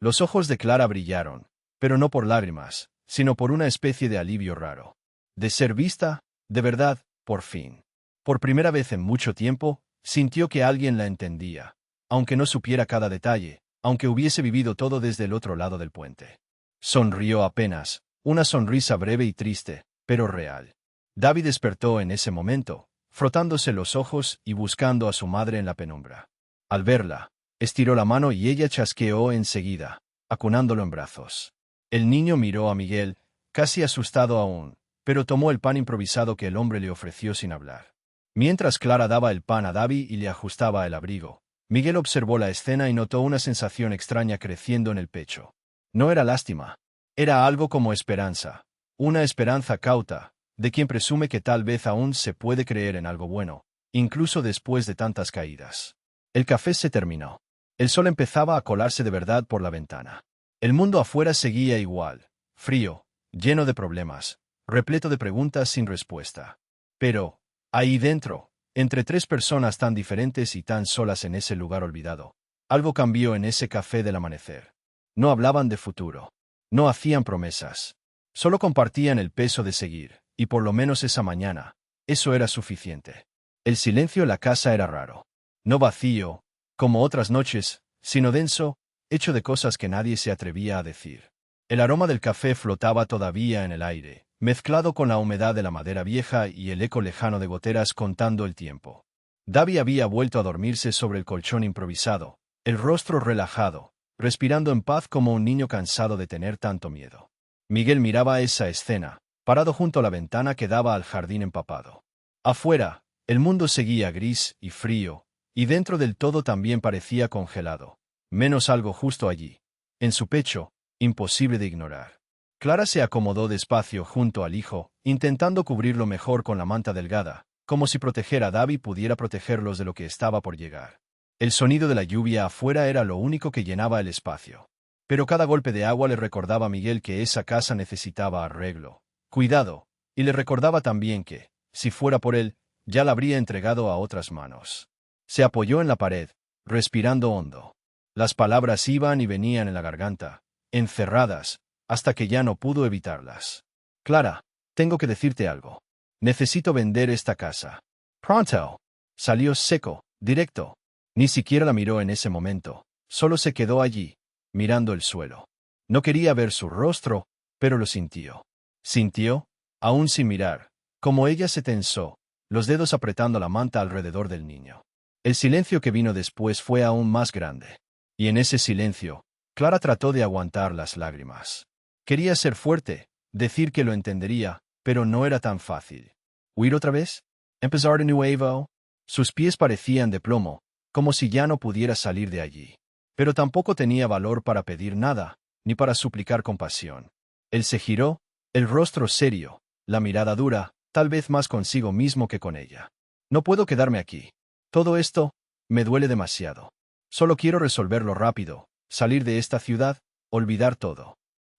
Los ojos de Clara brillaron, pero no por lágrimas, sino por una especie de alivio raro. De ser vista, de verdad, por fin. Por primera vez en mucho tiempo, sintió que alguien la entendía, aunque no supiera cada detalle, aunque hubiese vivido todo desde el otro lado del puente. Sonrió apenas, una sonrisa breve y triste, pero real. David despertó en ese momento, frotándose los ojos y buscando a su madre en la penumbra. Al verla, estiró la mano y ella chasqueó enseguida, acunándolo en brazos. El niño miró a Miguel, casi asustado aún, pero tomó el pan improvisado que el hombre le ofreció sin hablar. Mientras Clara daba el pan a David y le ajustaba el abrigo, Miguel observó la escena y notó una sensación extraña creciendo en el pecho. No era lástima. Era algo como esperanza. Una esperanza cauta, de quien presume que tal vez aún se puede creer en algo bueno, incluso después de tantas caídas. El café se terminó. El sol empezaba a colarse de verdad por la ventana. El mundo afuera seguía igual, frío, lleno de problemas, repleto de preguntas sin respuesta. Pero, ahí dentro, entre tres personas tan diferentes y tan solas en ese lugar olvidado, algo cambió en ese café del amanecer. No hablaban de futuro. No hacían promesas. Solo compartían el peso de seguir, y por lo menos esa mañana, eso era suficiente. El silencio en la casa era raro. No vacío, como otras noches, sino denso, hecho de cosas que nadie se atrevía a decir. El aroma del café flotaba todavía en el aire, mezclado con la humedad de la madera vieja y el eco lejano de goteras contando el tiempo. David había vuelto a dormirse sobre el colchón improvisado, el rostro relajado, respirando en paz como un niño cansado de tener tanto miedo. Miguel miraba esa escena, parado junto a la ventana que daba al jardín empapado. Afuera, el mundo seguía gris y frío, y dentro del todo también parecía congelado, menos algo justo allí, en su pecho, imposible de ignorar. Clara se acomodó despacio junto al hijo, intentando cubrirlo mejor con la manta delgada, como si proteger a David pudiera protegerlos de lo que estaba por llegar. El sonido de la lluvia afuera era lo único que llenaba el espacio. Pero cada golpe de agua le recordaba a Miguel que esa casa necesitaba arreglo, cuidado, y le recordaba también que, si fuera por él, ya la habría entregado a otras manos. Se apoyó en la pared, respirando hondo. Las palabras iban y venían en la garganta, encerradas, hasta que ya no pudo evitarlas. Clara, tengo que decirte algo. Necesito vender esta casa. Pronto. Salió seco, directo. Ni siquiera la miró en ese momento, solo se quedó allí, mirando el suelo. No quería ver su rostro, pero lo sintió. Sintió, aún sin mirar, como ella se tensó, los dedos apretando la manta alrededor del niño. El silencio que vino después fue aún más grande. Y en ese silencio, Clara trató de aguantar las lágrimas. Quería ser fuerte, decir que lo entendería, pero no era tan fácil. ¿Huir otra vez? ¿Empezar de nuevo? Sus pies parecían de plomo, como si ya no pudiera salir de allí. Pero tampoco tenía valor para pedir nada, ni para suplicar compasión. Él se giró, el rostro serio, la mirada dura, tal vez más consigo mismo que con ella. No puedo quedarme aquí. Todo esto me duele demasiado. Solo quiero resolverlo rápido, salir de esta ciudad, olvidar todo.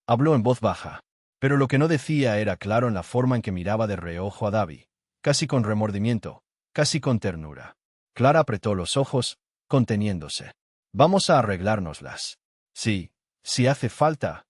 Habló en voz baja, pero lo que no decía era claro en la forma en que miraba de reojo a Davi, casi con remordimiento, casi con ternura. Clara apretó los ojos, conteniéndose. Vamos a arreglárnoslas. Sí, si hace falta,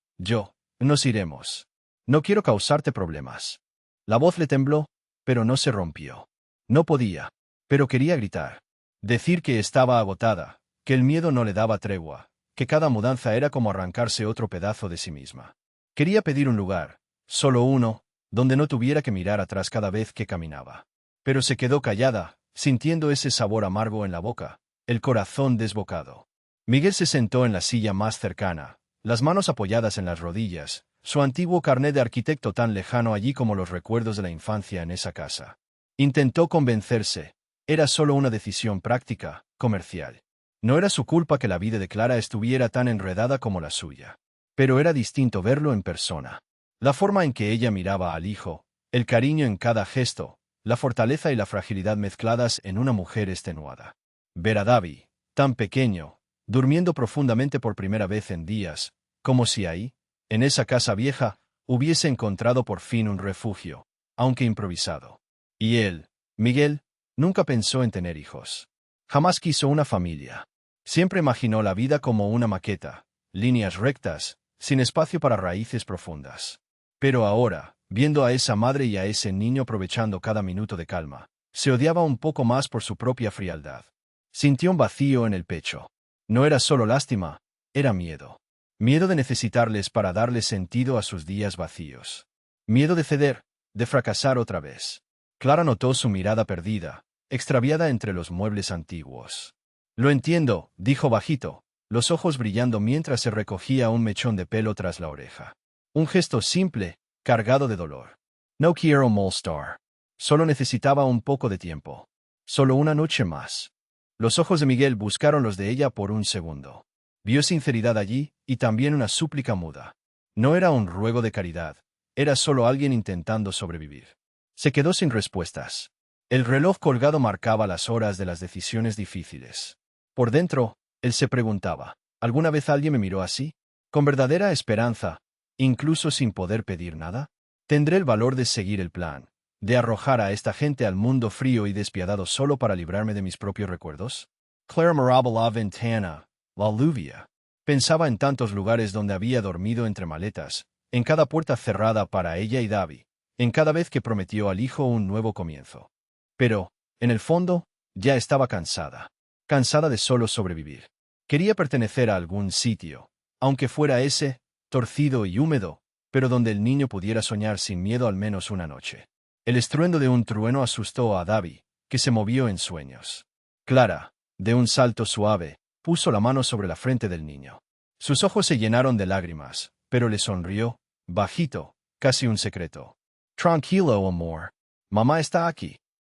nos iremos. No quiero causarte problemas. La voz le tembló, pero no se rompió. No podía, pero quería gritar. Decir que estaba agotada, que el miedo no le daba tregua, que cada mudanza era como arrancarse otro pedazo de sí misma. Quería pedir un lugar, solo uno, donde no tuviera que mirar atrás cada vez que caminaba. Pero se quedó callada, sintiendo ese sabor amargo en la boca, el corazón desbocado. Miguel se sentó en la silla más cercana, las manos apoyadas en las rodillas, su antiguo carnet de arquitecto tan lejano allí como los recuerdos de la infancia en esa casa. Intentó convencerse. Era solo una decisión práctica, comercial. No era su culpa que la vida de Clara estuviera tan enredada como la suya. Pero era distinto verlo en persona. La forma en que ella miraba al hijo, el cariño en cada gesto, la fortaleza y la fragilidad mezcladas en una mujer extenuada. Ver a Davi, tan pequeño, durmiendo profundamente por primera vez en días, como si ahí, en esa casa vieja, hubiese encontrado por fin un refugio, aunque improvisado. Y él, Miguel, nunca pensó en tener hijos. Jamás quiso una familia. Siempre imaginó la vida como una maqueta, líneas rectas, sin espacio para raíces profundas. Pero ahora, viendo a esa madre y a ese niño aprovechando cada minuto de calma, se odiaba un poco más por su propia frialdad. Sintió un vacío en el pecho. No era solo lástima, era miedo. Miedo de necesitarles para darle sentido a sus días vacíos. Miedo de ceder, de fracasar otra vez. Clara notó su mirada perdida, extraviada entre los muebles antiguos. Lo entiendo, dijo bajito, los ojos brillando mientras se recogía un mechón de pelo tras la oreja. Un gesto simple, cargado de dolor. No quiero molestar. Solo necesitaba un poco de tiempo. Solo una noche más. Los ojos de Miguel buscaron los de ella por un segundo. Vio sinceridad allí, y también una súplica muda. No era un ruego de caridad, era solo alguien intentando sobrevivir. Se quedó sin respuestas. El reloj colgado marcaba las horas de las decisiones difíciles. Por dentro, él se preguntaba, ¿alguna vez alguien me miró así? ¿Con verdadera esperanza, incluso sin poder pedir nada? ¿Tendré el valor de seguir el plan, de arrojar a esta gente al mundo frío y despiadado solo para librarme de mis propios recuerdos? Clara miraba la ventana, la lluvia. Pensaba en tantos lugares donde había dormido entre maletas, en cada puerta cerrada para ella y Davi, en cada vez que prometió al hijo un nuevo comienzo. Pero, en el fondo, ya estaba cansada. Cansada de solo sobrevivir. Quería pertenecer a algún sitio, aunque fuera ese, torcido y húmedo, pero donde el niño pudiera soñar sin miedo al menos una noche. El estruendo de un trueno asustó a Davi, que se movió en sueños. Clara, de un salto suave, puso la mano sobre la frente del niño. Sus ojos se llenaron de lágrimas, pero le sonrió, bajito, casi un secreto. Tranquilo, amor. Mamá está aquí.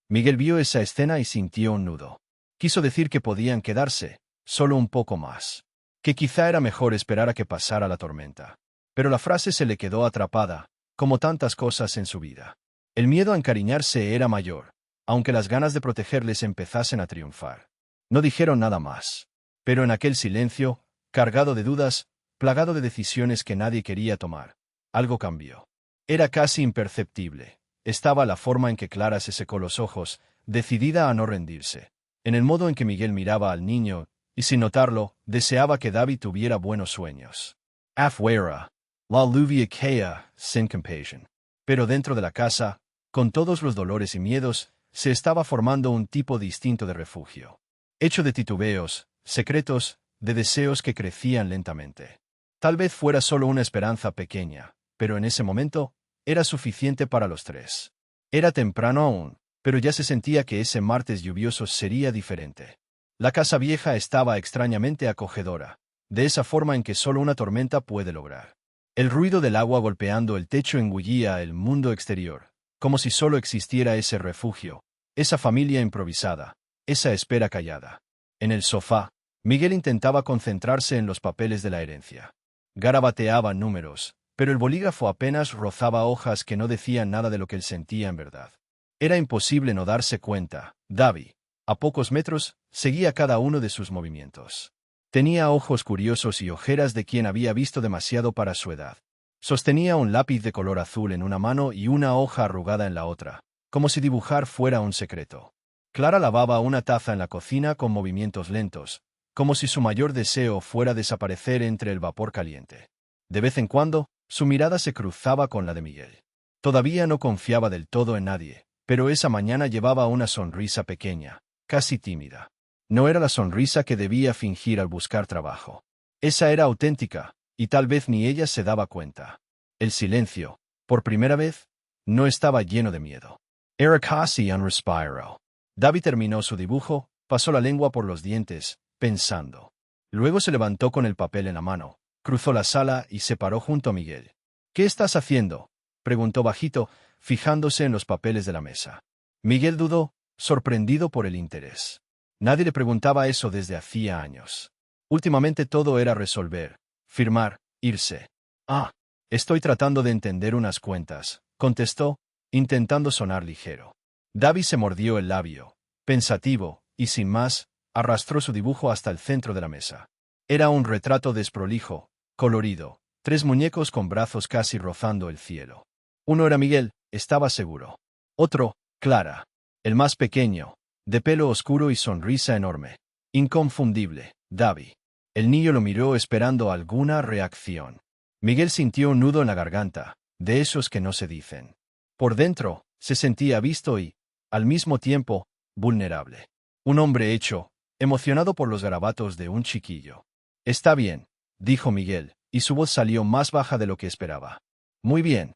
Miguel vio esa escena y sintió un nudo. Quiso decir que podían quedarse, solo un poco más. Que quizá era mejor esperar a que pasara la tormenta. Pero la frase se le quedó atrapada, como tantas cosas en su vida. El miedo a encariñarse era mayor, aunque las ganas de protegerles empezasen a triunfar. No dijeron nada más. Pero en aquel silencio, cargado de dudas, plagado de decisiones que nadie quería tomar, algo cambió. Era casi imperceptible. Estaba la forma en que Clara se secó los ojos, decidida a no rendirse. En el modo en que Miguel miraba al niño, y sin notarlo, deseaba que Davi tuviera buenos sueños. Afuera, la lluvia caía, sin compasión. Pero dentro de la casa, con todos los dolores y miedos, se estaba formando un tipo distinto de refugio. Hecho de titubeos, secretos, de deseos que crecían lentamente. Tal vez fuera solo una esperanza pequeña, pero en ese momento, era suficiente para los tres. Era temprano aún, pero ya se sentía que ese martes lluvioso sería diferente. La casa vieja estaba extrañamente acogedora, de esa forma en que solo una tormenta puede lograr. El ruido del agua golpeando el techo engullía el mundo exterior, como si solo existiera ese refugio, esa familia improvisada, esa espera callada. En el sofá, Miguel intentaba concentrarse en los papeles de la herencia. Garabateaba números, pero el bolígrafo apenas rozaba hojas que no decían nada de lo que él sentía en verdad. Era imposible no darse cuenta. Davy, a pocos metros, seguía cada uno de sus movimientos. Tenía ojos curiosos y ojeras de quien había visto demasiado para su edad. Sostenía un lápiz de color azul en una mano y una hoja arrugada en la otra, como si dibujar fuera un secreto. Clara lavaba una taza en la cocina con movimientos lentos, como si su mayor deseo fuera desaparecer entre el vapor caliente. De vez en cuando, su mirada se cruzaba con la de Miguel. Todavía no confiaba del todo en nadie, pero esa mañana llevaba una sonrisa pequeña, casi tímida. No era la sonrisa que debía fingir al buscar trabajo. Esa era auténtica, y tal vez ni ella se daba cuenta. El silencio, por primera vez, no estaba lleno de miedo. Era casi un respiro. Davy terminó su dibujo, pasó la lengua por los dientes, pensando. Luego se levantó con el papel en la mano, cruzó la sala y se paró junto a Miguel. «¿Qué estás haciendo?», preguntó bajito, fijándose en los papeles de la mesa. Miguel dudó, sorprendido por el interés. Nadie le preguntaba eso desde hacía años. Últimamente todo era resolver, firmar, irse. «Ah, estoy tratando de entender unas cuentas», contestó, intentando sonar ligero. Davy se mordió el labio, pensativo, y sin más, arrastró su dibujo hasta el centro de la mesa. Era un retrato desprolijo, colorido, 3 muñecos con brazos casi rozando el cielo. Uno era Miguel, estaba seguro. Otro, Clara. El más pequeño, de pelo oscuro y sonrisa enorme. Inconfundible, Davy. El niño lo miró esperando alguna reacción. Miguel sintió un nudo en la garganta, de esos que no se dicen. Por dentro, se sentía visto y, al mismo tiempo, vulnerable. Un hombre hecho, emocionado por los garabatos de un chiquillo. «Está bien», dijo Miguel, y su voz salió más baja de lo que esperaba. «Muy bien».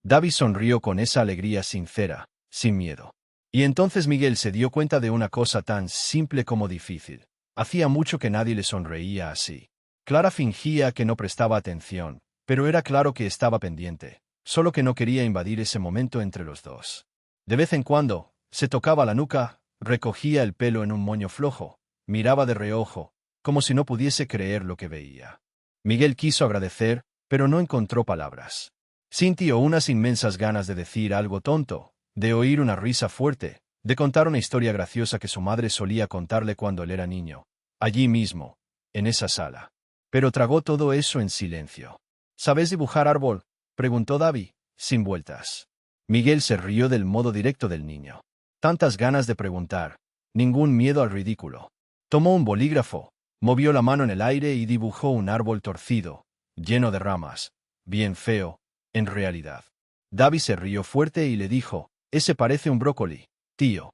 Davy sonrió con esa alegría sincera, sin miedo. Y entonces Miguel se dio cuenta de una cosa tan simple como difícil. Hacía mucho que nadie le sonreía así. Clara fingía que no prestaba atención, pero era claro que estaba pendiente, solo que no quería invadir ese momento entre los dos. De vez en cuando, se tocaba la nuca, recogía el pelo en un moño flojo, miraba de reojo, como si no pudiese creer lo que veía. Miguel quiso agradecer, pero no encontró palabras. Sintió unas inmensas ganas de decir algo tonto, de oír una risa fuerte, de contar una historia graciosa que su madre solía contarle cuando él era niño, allí mismo, en esa sala. Pero tragó todo eso en silencio. «¿Sabes dibujar árbol?», preguntó Davy, sin vueltas. Miguel se rió del modo directo del niño. Tantas ganas de preguntar, ningún miedo al ridículo. Tomó un bolígrafo, movió la mano en el aire y dibujó un árbol torcido, lleno de ramas, bien feo, en realidad. Davy se rió fuerte y le dijo: «Ese parece un brócoli, tío».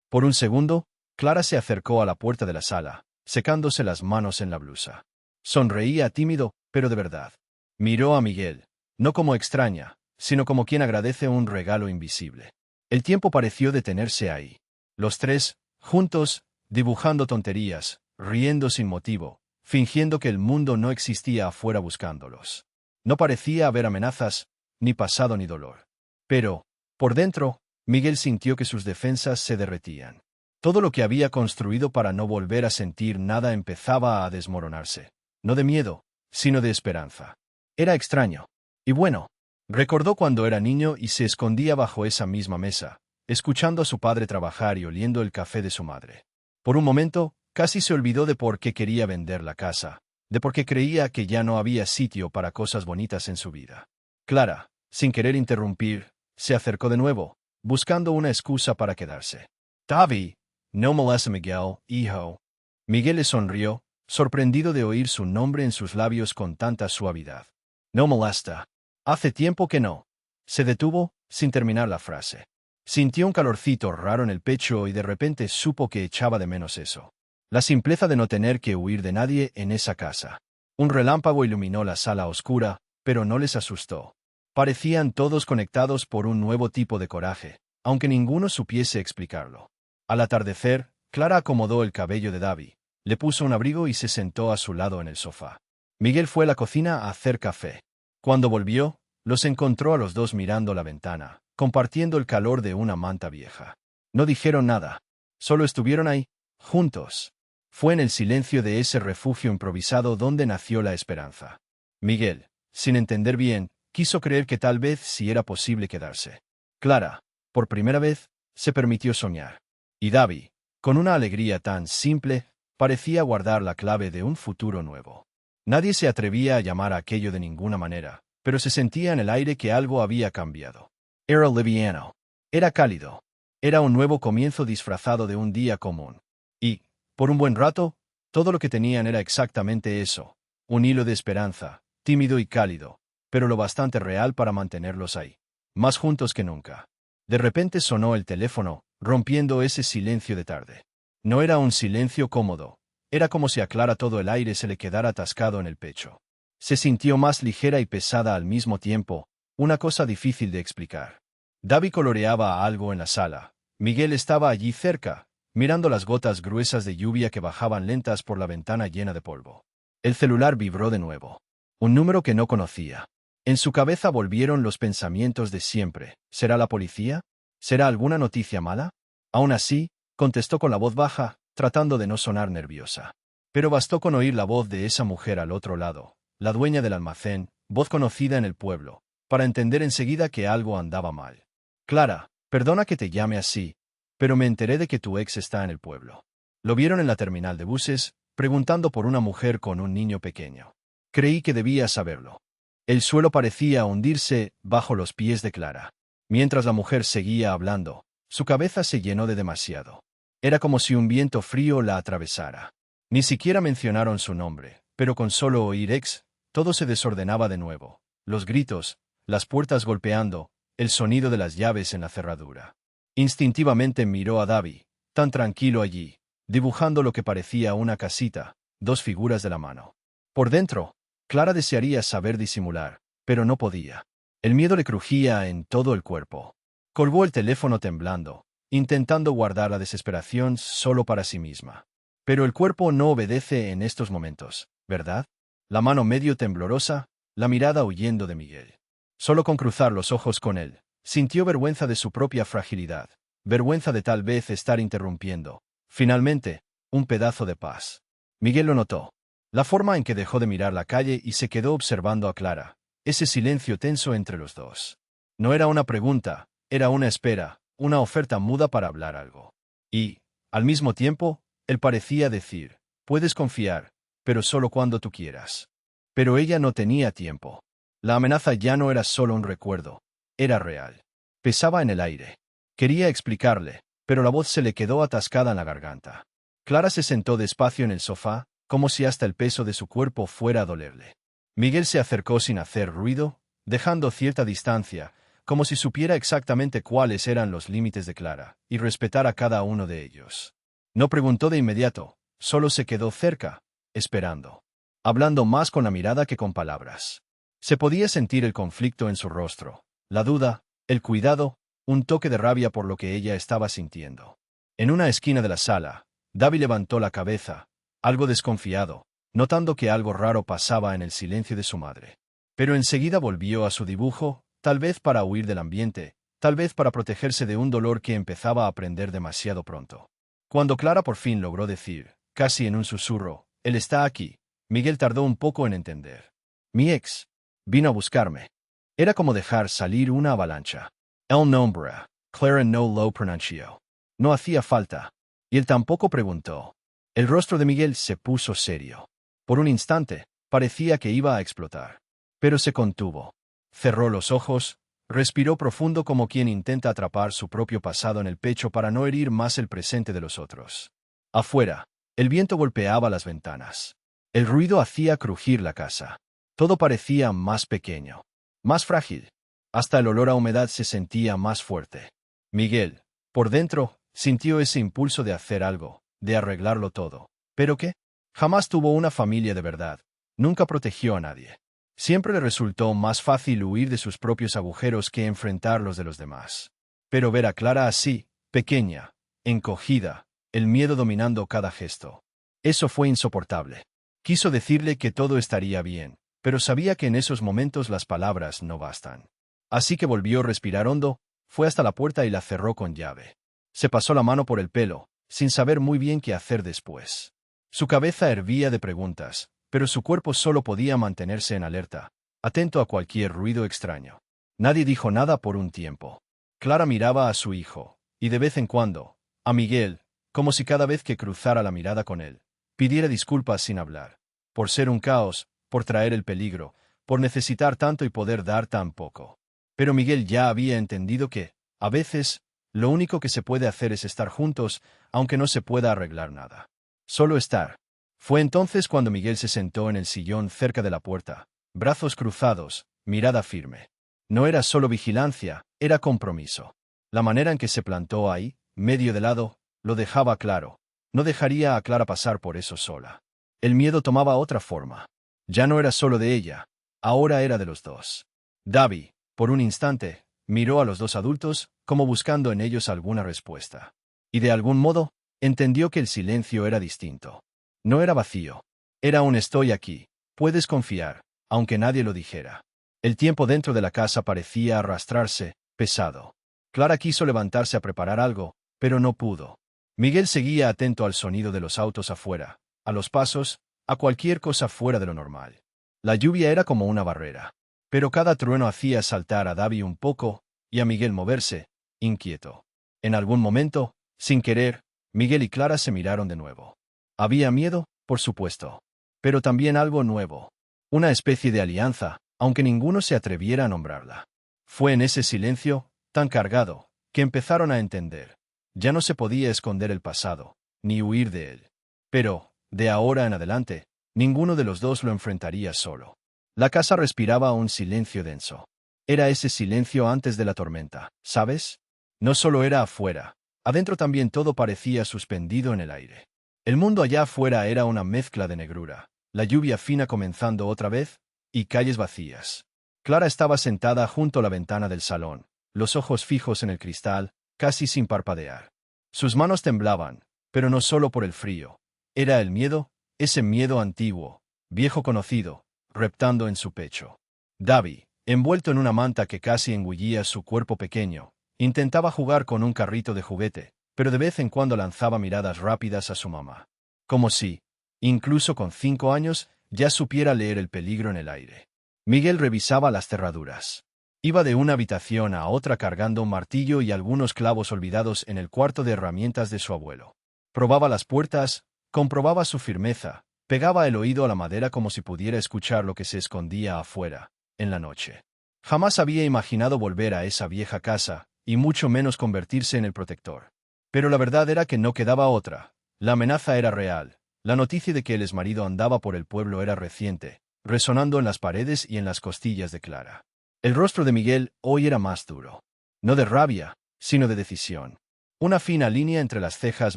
Por un segundo, Clara se acercó a la puerta de la sala, secándose las manos en la blusa. Sonreía tímido, pero de verdad. Miró a Miguel, no como extraña, sino como quien agradece un regalo invisible. El tiempo pareció detenerse ahí. Los tres, juntos, dibujando tonterías, riendo sin motivo, fingiendo que el mundo no existía afuera buscándolos. No parecía haber amenazas, ni pasado ni dolor. Pero, por dentro, Miguel sintió que sus defensas se derretían. Todo lo que había construido para no volver a sentir nada empezaba a desmoronarse. No de miedo, sino de esperanza. Era extraño. Y bueno, recordó cuando era niño y se escondía bajo esa misma mesa, escuchando a su padre trabajar y oliendo el café de su madre. Por un momento, casi se olvidó de por qué quería vender la casa, de por qué creía que ya no había sitio para cosas bonitas en su vida. Clara, sin querer interrumpir, se acercó de nuevo, buscando una excusa para quedarse. «Davy, no molesta a Miguel, hijo». Miguel le sonrió, sorprendido de oír su nombre en sus labios con tanta suavidad. «No molesta. Hace tiempo que no». Se detuvo, sin terminar la frase. Sintió un calorcito raro en el pecho y de repente supo que echaba de menos eso. La simpleza de no tener que huir de nadie en esa casa. Un relámpago iluminó la sala oscura, pero no les asustó. Parecían todos conectados por un nuevo tipo de coraje, aunque ninguno supiese explicarlo. Al atardecer, Clara acomodó el cabello de Davy, le puso un abrigo y se sentó a su lado en el sofá. Miguel fue a la cocina a hacer café. Cuando volvió, los encontró a los dos mirando la ventana, compartiendo el calor de una manta vieja. No dijeron nada, solo estuvieron ahí, juntos. Fue en el silencio de ese refugio improvisado donde nació la esperanza. Miguel, sin entender bien Quiso creer que tal vez sí era posible quedarse. Clara, por primera vez, se permitió soñar. Y Davi, con una alegría tan simple, parecía guardar la clave de un futuro nuevo. Nadie se atrevía a llamar a aquello de ninguna manera, pero se sentía en el aire que algo había cambiado. Era liviano. Era cálido. Era un nuevo comienzo disfrazado de un día común. Y, por un buen rato, todo lo que tenían era exactamente eso, un hilo de esperanza, tímido y cálido, pero lo bastante real para mantenerlos ahí, más juntos que nunca. De repente sonó el teléfono, rompiendo ese silencio de tarde. No era un silencio cómodo, era como si a Clara todo el aire se le quedara atascado en el pecho. Se sintió más ligera y pesada al mismo tiempo, una cosa difícil de explicar. Davi coloreaba algo en la sala. Miguel estaba allí cerca, mirando las gotas gruesas de lluvia que bajaban lentas por la ventana llena de polvo. El celular vibró de nuevo. Un número que no conocía. En su cabeza volvieron los pensamientos de siempre. ¿Será la policía? ¿Será alguna noticia mala? Aún así, contestó con la voz baja, tratando de no sonar nerviosa. Pero bastó con oír la voz de esa mujer al otro lado, la dueña del almacén, voz conocida en el pueblo, para entender enseguida que algo andaba mal. Clara, perdona que te llame así, pero me enteré de que tu ex está en el pueblo. Lo vieron en la terminal de buses, preguntando por una mujer con un niño pequeño. Creí que debía saberlo. El suelo parecía hundirse bajo los pies de Clara. Mientras la mujer seguía hablando, su cabeza se llenó de demasiado. Era como si un viento frío la atravesara. Ni siquiera mencionaron su nombre, pero con solo oír ex, todo se desordenaba de nuevo. Los gritos, las puertas golpeando, el sonido de las llaves en la cerradura. Instintivamente miró a Davi, tan tranquilo allí, dibujando lo que parecía una casita, dos figuras de la mano. Por dentro, Clara desearía saber disimular, pero no podía. El miedo le crujía en todo el cuerpo. Colgó el teléfono temblando, intentando guardar la desesperación solo para sí misma. Pero el cuerpo no obedece en estos momentos, ¿verdad? La mano medio temblorosa, la mirada huyendo de Miguel. Solo con cruzar los ojos con él, sintió vergüenza de su propia fragilidad, vergüenza de tal vez estar interrumpiendo, finalmente, un pedazo de paz. Miguel lo notó. La forma en que dejó de mirar la calle y se quedó observando a Clara, ese silencio tenso entre los dos. No era una pregunta, era una espera, una oferta muda para hablar algo. Y, al mismo tiempo, él parecía decir, puedes confiar, pero solo cuando tú quieras. Pero ella no tenía tiempo. La amenaza ya no era solo un recuerdo, era real. Pesaba en el aire. Quería explicarle, pero la voz se le quedó atascada en la garganta. Clara se sentó despacio en el sofá, como si hasta el peso de su cuerpo fuera a dolerle. Miguel se acercó sin hacer ruido, dejando cierta distancia, como si supiera exactamente cuáles eran los límites de Clara, y respetara cada uno de ellos. No preguntó de inmediato, solo se quedó cerca, esperando. Hablando más con la mirada que con palabras. Se podía sentir el conflicto en su rostro, la duda, el cuidado, un toque de rabia por lo que ella estaba sintiendo. En una esquina de la sala, Davi levantó la cabeza, algo desconfiado, notando que algo raro pasaba en el silencio de su madre. Pero enseguida volvió a su dibujo, tal vez para huir del ambiente, tal vez para protegerse de un dolor que empezaba a aprender demasiado pronto. Cuando Clara por fin logró decir, casi en un susurro, él está aquí, Miguel tardó un poco en entender. Mi ex vino a buscarme. Era como dejar salir una avalancha. El nombre, Clara no lo pronunció. No hacía falta. Y él tampoco preguntó. El rostro de Miguel se puso serio. Por un instante, parecía que iba a explotar. Pero se contuvo. Cerró los ojos, respiró profundo como quien intenta atrapar su propio pasado en el pecho para no herir más el presente de los otros. Afuera, el viento golpeaba las ventanas. El ruido hacía crujir la casa. Todo parecía más pequeño, más frágil. Hasta el olor a humedad se sentía más fuerte. Miguel, por dentro, sintió ese impulso de hacer algo, de arreglarlo todo. ¿Pero qué? Jamás tuvo una familia de verdad. Nunca protegió a nadie. Siempre le resultó más fácil huir de sus propios agujeros que enfrentar los de los demás. Pero ver a Clara así, pequeña, encogida, el miedo dominando cada gesto. Eso fue insoportable. Quiso decirle que todo estaría bien, pero sabía que en esos momentos las palabras no bastan. Así que volvió a respirar hondo, fue hasta la puerta y la cerró con llave. Se pasó la mano por el pelo, sin saber muy bien qué hacer después. Su cabeza hervía de preguntas, pero su cuerpo solo podía mantenerse en alerta. atento a cualquier ruido extraño. Nadie dijo nada por un tiempo. Clara miraba a su hijo, y de vez en cuando, a Miguel, como si cada vez que cruzara la mirada con él, pidiera disculpas sin hablar. Por ser un caos, por traer el peligro, por necesitar tanto y poder dar tan poco. Pero Miguel ya había entendido que, a veces, lo único que se puede hacer es estar juntos, aunque no se pueda arreglar nada. Solo estar. Fue entonces cuando Miguel se sentó en el sillón cerca de la puerta, brazos cruzados, mirada firme. No era solo vigilancia, era compromiso. La manera en que se plantó ahí, medio de lado, lo dejaba claro. No dejaría a Clara pasar por eso sola. El miedo tomaba otra forma. Ya no era solo de ella, ahora era de los dos. Davi, por un instante, miró a los dos adultos, como buscando en ellos alguna respuesta. Y de algún modo, entendió que el silencio era distinto. No era vacío. Era un estoy aquí, puedes confiar, aunque nadie lo dijera. El tiempo dentro de la casa parecía arrastrarse, pesado. Clara quiso levantarse a preparar algo, pero no pudo. Miguel seguía atento al sonido de los autos afuera, a los pasos, a cualquier cosa fuera de lo normal. La lluvia era como una barrera. Pero cada trueno hacía saltar a Davi un poco, y a Miguel moverse, inquieto. En algún momento, sin querer, Miguel y Clara se miraron de nuevo. Había miedo, por supuesto. Pero también algo nuevo. Una especie de alianza, aunque ninguno se atreviera a nombrarla. Fue en ese silencio, tan cargado, que empezaron a entender. Ya no se podía esconder el pasado, ni huir de él. Pero, de ahora en adelante, ninguno de los dos lo enfrentaría solo. La casa respiraba un silencio denso. Era ese silencio antes de la tormenta, ¿sabes? No solo era afuera, adentro también todo parecía suspendido en el aire. El mundo allá afuera era una mezcla de negrura, la lluvia fina comenzando otra vez, y calles vacías. Clara estaba sentada junto a la ventana del salón, los ojos fijos en el cristal, casi sin parpadear. Sus manos temblaban, pero no solo por el frío. Era el miedo, ese miedo antiguo, viejo conocido, reptando en su pecho. Davi, envuelto en una manta que casi engullía su cuerpo pequeño, intentaba jugar con un carrito de juguete, pero de vez en cuando lanzaba miradas rápidas a su mamá. Como si, incluso con 5 años, ya supiera leer el peligro en el aire. Miguel revisaba las cerraduras. Iba de una habitación a otra cargando un martillo y algunos clavos olvidados en el cuarto de herramientas de su abuelo. Probaba las puertas, comprobaba su firmeza, pegaba el oído a la madera como si pudiera escuchar lo que se escondía afuera, en la noche. Jamás había imaginado volver a esa vieja casa, y mucho menos convertirse en el protector. Pero la verdad era que no quedaba otra. La amenaza era real. La noticia de que el exmarido andaba por el pueblo era reciente, resonando en las paredes y en las costillas de Clara. El rostro de Miguel hoy era más duro. No de rabia, sino de decisión. Una fina línea entre las cejas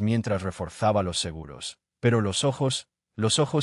mientras reforzaba los seguros. Pero los ojos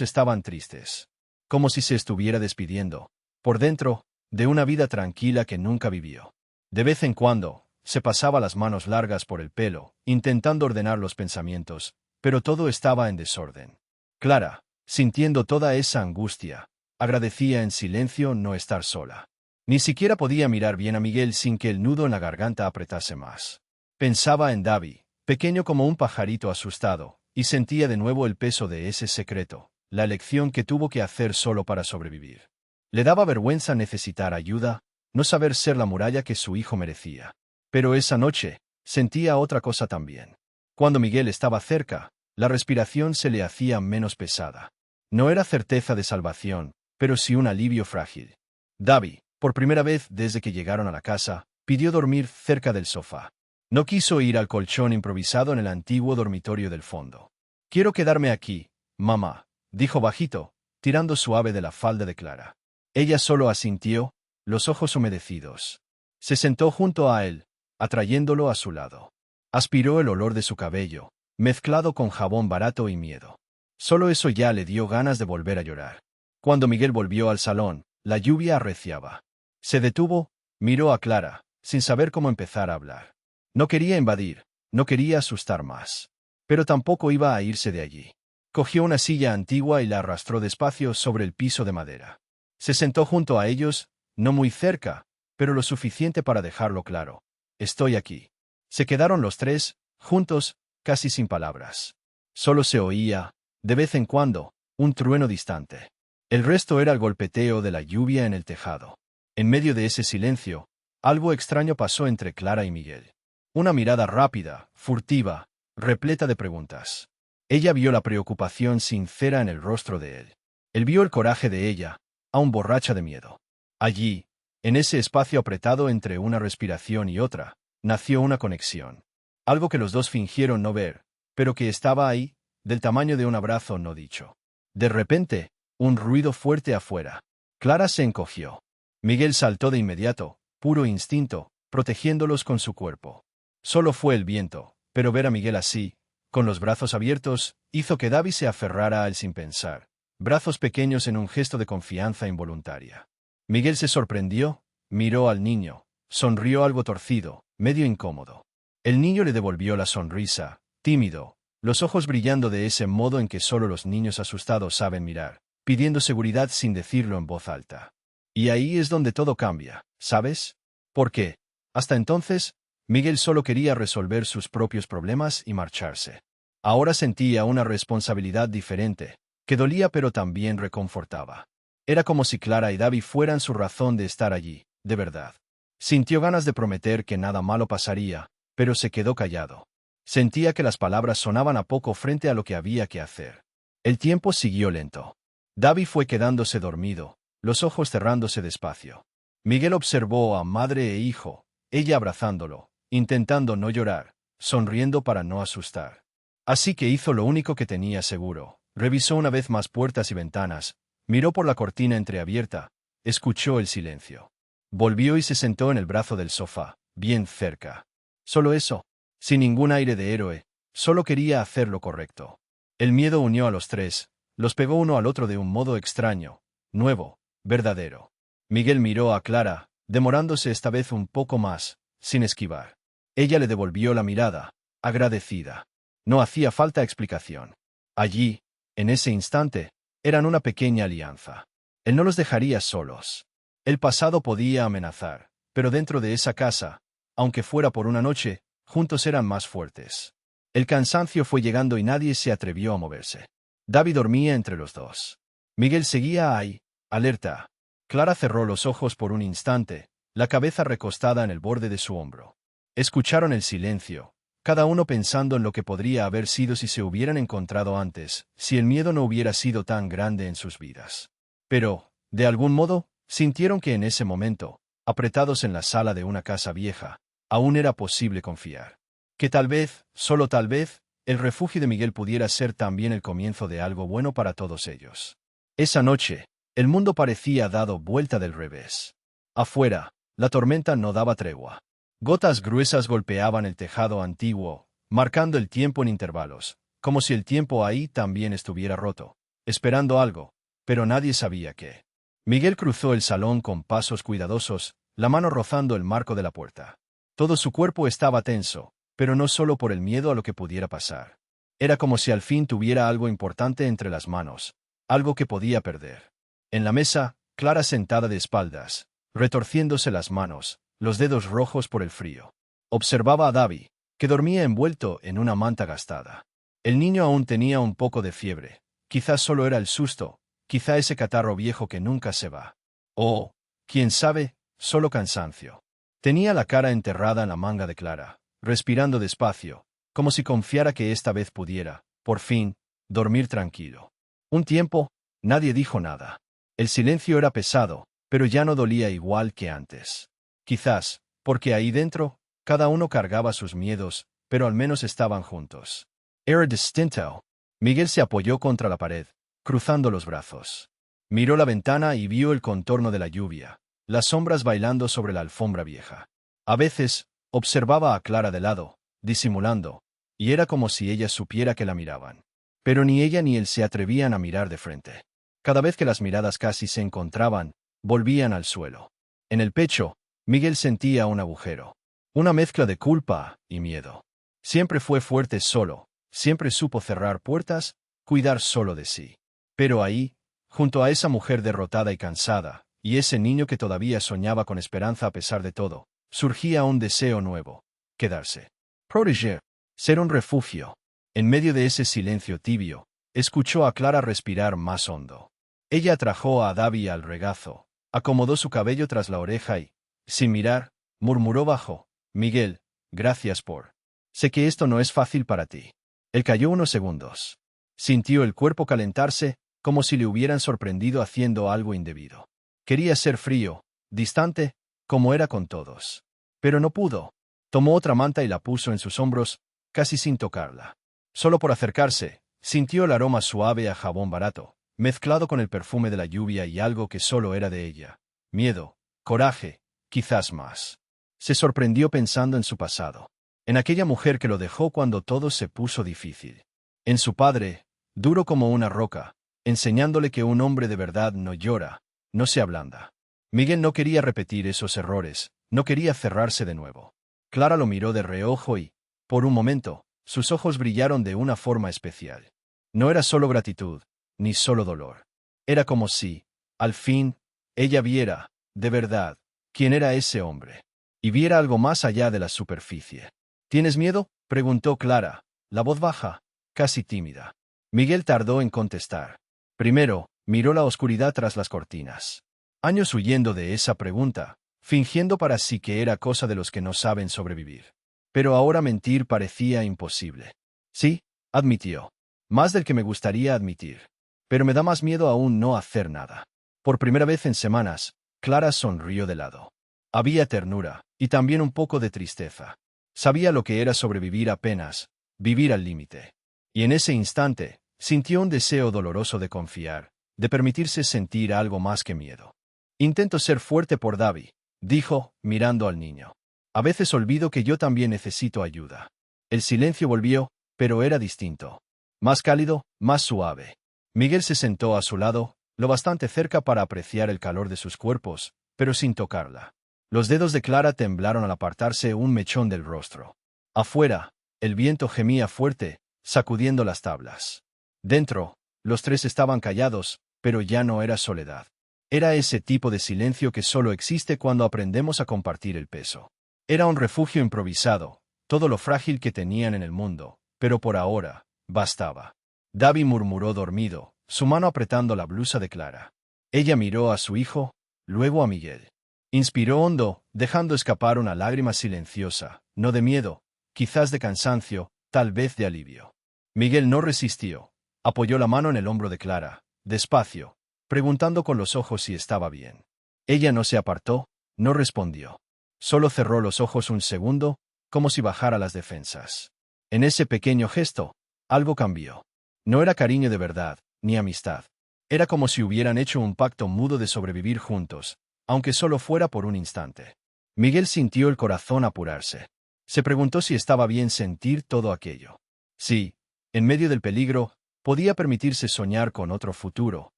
estaban tristes. Como si se estuviera despidiendo, por dentro, de una vida tranquila que nunca vivió. De vez en cuando, se pasaba las manos largas por el pelo, intentando ordenar los pensamientos, pero todo estaba en desorden. Clara, sintiendo toda esa angustia, agradecía en silencio no estar sola. Ni siquiera podía mirar bien a Miguel sin que el nudo en la garganta apretase más. Pensaba en Davi, pequeño como un pajarito asustado, y sentía de nuevo el peso de ese secreto, la elección que tuvo que hacer solo para sobrevivir. Le daba vergüenza necesitar ayuda, no saber ser la muralla que su hijo merecía. Pero esa noche, sentía otra cosa también. Cuando Miguel estaba cerca, la respiración se le hacía menos pesada. No era certeza de salvación, pero sí un alivio frágil. Davi, por primera vez desde que llegaron a la casa, pidió dormir cerca del sofá. No quiso ir al colchón improvisado en el antiguo dormitorio del fondo. «Quiero quedarme aquí, mamá», dijo bajito, tirando suave de la falda de Clara. Ella solo asintió, los ojos humedecidos. Se sentó junto a él, atrayéndolo a su lado. Aspiró el olor de su cabello, mezclado con jabón barato y miedo. Solo eso ya le dio ganas de volver a llorar. Cuando Miguel volvió al salón, la lluvia arreciaba. Se detuvo, miró a Clara, sin saber cómo empezar a hablar. No quería invadir, no quería asustar más. Pero tampoco iba a irse de allí. Cogió una silla antigua y la arrastró despacio sobre el piso de madera. Se sentó junto a ellos, no muy cerca, pero lo suficiente para dejarlo claro. «Estoy aquí». Se quedaron los tres, juntos, casi sin palabras. Solo se oía, de vez en cuando, un trueno distante. El resto era el golpeteo de la lluvia en el tejado. En medio de ese silencio, algo extraño pasó entre Clara y Miguel. Una mirada rápida, furtiva, repleta de preguntas. Ella vio la preocupación sincera en el rostro de él. Él vio el coraje de ella, aún borracha de miedo. Allí, en ese espacio apretado entre una respiración y otra, nació una conexión. Algo que los dos fingieron no ver, pero que estaba ahí, del tamaño de un abrazo no dicho. De repente, un ruido fuerte afuera. Clara se encogió. Miguel saltó de inmediato, puro instinto, protegiéndolos con su cuerpo. Solo fue el viento, pero ver a Miguel así, con los brazos abiertos, hizo que Davi se aferrara a él sin pensar. Brazos pequeños en un gesto de confianza involuntaria. Miguel se sorprendió, miró al niño, sonrió algo torcido, medio incómodo. El niño le devolvió la sonrisa, tímido, los ojos brillando de ese modo en que solo los niños asustados saben mirar, pidiendo seguridad sin decirlo en voz alta. Y ahí es donde todo cambia, ¿sabes? Porque, hasta entonces, Miguel solo quería resolver sus propios problemas y marcharse. Ahora sentía una responsabilidad diferente, que dolía pero también reconfortaba. Era como si Clara y Davi fueran su razón de estar allí, de verdad. Sintió ganas de prometer que nada malo pasaría, pero se quedó callado. Sentía que las palabras sonaban a poco frente a lo que había que hacer. El tiempo siguió lento. Davi fue quedándose dormido, los ojos cerrándose despacio. Miguel observó a madre e hijo, ella abrazándolo, intentando no llorar, sonriendo para no asustar. Así que hizo lo único que tenía seguro. Revisó una vez más puertas y ventanas, miró por la cortina entreabierta, escuchó el silencio. Volvió y se sentó en el brazo del sofá, bien cerca. Solo eso, sin ningún aire de héroe, solo quería hacer lo correcto. El miedo unió a los tres, los pegó uno al otro de un modo extraño, nuevo, verdadero. Miguel miró a Clara, demorándose esta vez un poco más, sin esquivar. Ella le devolvió la mirada, agradecida. No hacía falta explicación. Allí, en ese instante, eran una pequeña alianza. Él no los dejaría solos. El pasado podía amenazar, pero dentro de esa casa, aunque fuera por una noche, juntos eran más fuertes. El cansancio fue llegando y nadie se atrevió a moverse. Davi dormía entre los dos. Miguel seguía ahí, alerta. Clara cerró los ojos por un instante, la cabeza recostada en el borde de su hombro. Escucharon el silencio, cada uno pensando en lo que podría haber sido si se hubieran encontrado antes, si el miedo no hubiera sido tan grande en sus vidas. Pero, de algún modo, sintieron que en ese momento, apretados en la sala de una casa vieja, aún era posible confiar. Que tal vez, solo tal vez, el refugio de Miguel pudiera ser también el comienzo de algo bueno para todos ellos. Esa noche, el mundo parecía dado vuelta del revés. Afuera, la tormenta no daba tregua. Gotas gruesas golpeaban el tejado antiguo, marcando el tiempo en intervalos, como si el tiempo ahí también estuviera roto, esperando algo, pero nadie sabía qué. Miguel cruzó el salón con pasos cuidadosos, la mano rozando el marco de la puerta. Todo su cuerpo estaba tenso, pero no solo por el miedo a lo que pudiera pasar. Era como si al fin tuviera algo importante entre las manos, algo que podía perder. En la mesa, Clara sentada de espaldas, retorciéndose las manos, los dedos rojos por el frío. Observaba a Davi, que dormía envuelto en una manta gastada. El niño aún tenía un poco de fiebre. Quizás solo era el susto, quizá ese catarro viejo que nunca se va. O, quién sabe, solo cansancio. Tenía la cara enterrada en la manga de Clara, respirando despacio, como si confiara que esta vez pudiera, por fin, dormir tranquilo. Un tiempo, nadie dijo nada. El silencio era pesado, pero ya no dolía igual que antes. Quizás, porque ahí dentro, cada uno cargaba sus miedos, pero al menos estaban juntos. Era distinto. Miguel se apoyó contra la pared, cruzando los brazos. Miró la ventana y vio el contorno de la lluvia, las sombras bailando sobre la alfombra vieja. A veces, observaba a Clara de lado, disimulando, y era como si ella supiera que la miraban. Pero ni ella ni él se atrevían a mirar de frente. Cada vez que las miradas casi se encontraban, volvían al suelo. En el pecho, Miguel sentía un agujero. Una mezcla de culpa y miedo. Siempre fue fuerte solo, siempre supo cerrar puertas, cuidar solo de sí. Pero ahí, junto a esa mujer derrotada y cansada, y ese niño que todavía soñaba con esperanza a pesar de todo, surgía un deseo nuevo: quedarse. Proteger. Ser un refugio. En medio de ese silencio tibio, escuchó a Clara respirar más hondo. Ella atrajo a Davi al regazo, acomodó su cabello tras la oreja y, sin mirar, murmuró bajo: Miguel, gracias por... Sé que esto no es fácil para ti. Él calló unos segundos. Sintió el cuerpo calentarse, como si le hubieran sorprendido haciendo algo indebido. Quería ser frío, distante, como era con todos. Pero no pudo. Tomó otra manta y la puso en sus hombros, casi sin tocarla. Solo por acercarse, sintió el aroma suave a jabón barato, mezclado con el perfume de la lluvia y algo que solo era de ella. Miedo, coraje, quizás más. Se sorprendió pensando en su pasado. En aquella mujer que lo dejó cuando todo se puso difícil. En su padre, duro como una roca, enseñándole que un hombre de verdad no llora, no se ablanda. Miguel no quería repetir esos errores, no quería cerrarse de nuevo. Clara lo miró de reojo y, por un momento, sus ojos brillaron de una forma especial. No era solo gratitud, ni solo dolor. Era como si, al fin, ella viera, de verdad, quién era ese hombre. Y viera algo más allá de la superficie. ¿Tienes miedo?, preguntó Clara, la voz baja, casi tímida. Miguel tardó en contestar. Primero, miró la oscuridad tras las cortinas. Años huyendo de esa pregunta, fingiendo para sí que era cosa de los que no saben sobrevivir. Pero ahora mentir parecía imposible. Sí, admitió. Más del que me gustaría admitir. Pero me da más miedo aún no hacer nada. Por primera vez en semanas, Clara sonrió de lado. Había ternura, y también un poco de tristeza. Sabía lo que era sobrevivir apenas, vivir al límite. Y en ese instante, sintió un deseo doloroso de confiar, de permitirse sentir algo más que miedo. Intento ser fuerte por Davi, dijo, mirando al niño. A veces olvido que yo también necesito ayuda. El silencio volvió, pero era distinto. Más cálido, más suave. Miguel se sentó a su lado, lo bastante cerca para apreciar el calor de sus cuerpos, pero sin tocarla. Los dedos de Clara temblaron al apartarse un mechón del rostro. Afuera, el viento gemía fuerte, sacudiendo las tablas. Dentro, los tres estaban callados, pero ya no era soledad. Era ese tipo de silencio que solo existe cuando aprendemos a compartir el peso. Era un refugio improvisado, todo lo frágil que tenían en el mundo, pero por ahora, bastaba. Davi murmuró dormido, su mano apretando la blusa de Clara. Ella miró a su hijo, luego a Miguel. Inspiró hondo, dejando escapar una lágrima silenciosa, no de miedo, quizás de cansancio, tal vez de alivio. Miguel no resistió. Apoyó la mano en el hombro de Clara, despacio, preguntando con los ojos si estaba bien. Ella no se apartó, no respondió. Solo cerró los ojos un segundo, como si bajara las defensas. En ese pequeño gesto, algo cambió. No era cariño de verdad, ni amistad. Era como si hubieran hecho un pacto mudo de sobrevivir juntos, aunque solo fuera por un instante. Miguel sintió el corazón apurarse. Se preguntó si estaba bien sentir todo aquello. Sí, en medio del peligro, podía permitirse soñar con otro futuro,